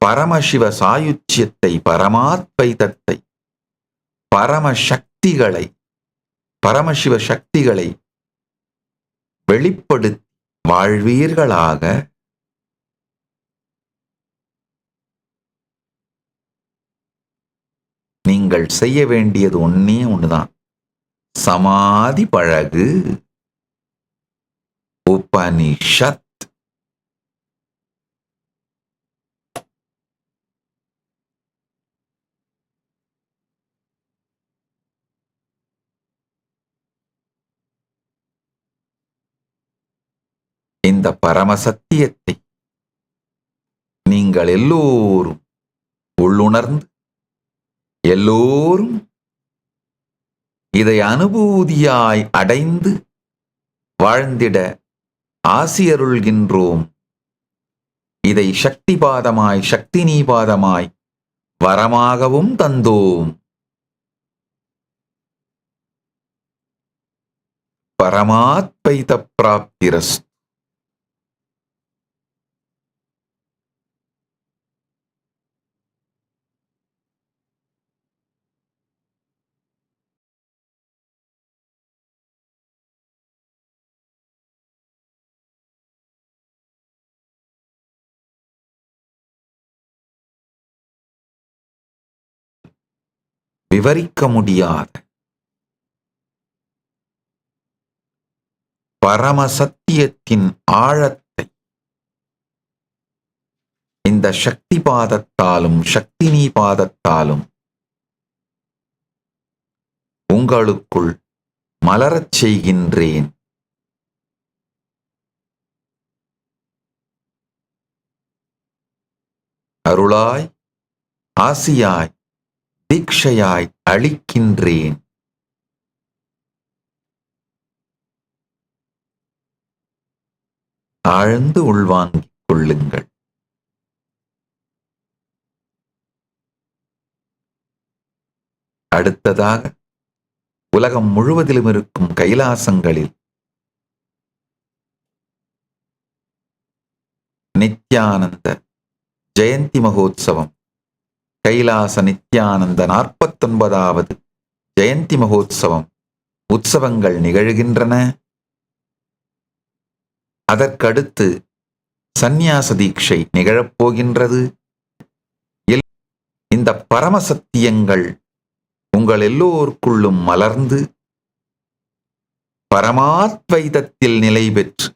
பரமசிவ சாயுச்சியத்தை, பரமாத்வைதத்தை, பரமசக்திகளை, பரமசிவ சக்திகளை வெளிப்படுத்தி வாழ்வீர்களாக. நீங்கள் செய்ய வேண்டியது ஒன்னே ஒண்ணுதான், சமாதி பழகு. உபனிஷத். இந்த பரமசத்தியத்தை நீங்கள் எல்லோரும் உள்ளுணர்ந்து, எல்லோரும் இதை அனுபூதியாய் அடைந்து வாழ்ந்திட ஆசியருள்கின்றோம். இதை சக்திபாதமாய், சக்தி நீபாதமாய் வரமாகவும் தந்தோம். பரமாத்வைத பிராப்திரஸ்து. விவரிக்க முடியாத பரமசத்தியத்தின் ஆழத்தை இந்த சக்தி பாதத்தாலும் சக்தினி பாதத்தாலும் உங்களுக்குள் மலரச் செய்கின்றேன். அருளாய், ஆசியாய், தீட்சையாய் அளிக்கின்றேன். ஆழ்ந்து உள்வாங்கிக் கொள்ளுங்கள். அடுத்ததாக உலகம் முழுவதிலும் இருக்கும் கைலாசங்களில் நித்யானந்த ஜெயந்தி மகோத்சவம், கைலாச நித்யானந்த 49வது ஜெயந்தி மகோத்சவம் உற்சவங்கள் நிகழ்கின்றன. அதற்கடுத்து சந்நியாச தீட்சை நிகழப்போகின்றது. இந்த பரமசத்தியங்கள் உங்கள் எல்லோருக்குள்ளும் மலர்ந்து பரமாத்வைதத்தில் நிலை பெற்று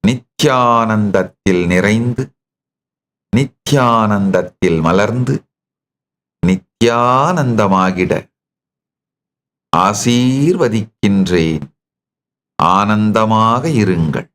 நித்யானந்தத்தில் நிறைந்து நித்யானந்தத்தில் மலர்ந்து நித்யானந்தமாகிட ஆசீர்வதிக்கின்றேன். ஆனந்தமாக இருங்கள்.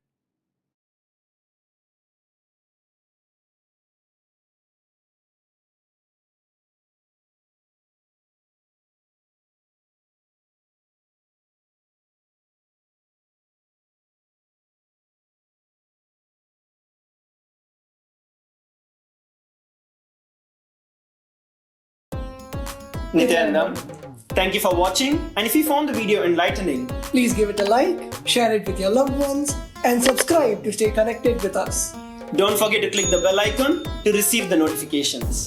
Nityanandam. Thank you for watching, and if you found the video enlightening,
Please give it a like, share it with your loved ones, and subscribe to stay connected with us.
don't forget to click the bell icon to receive the notifications.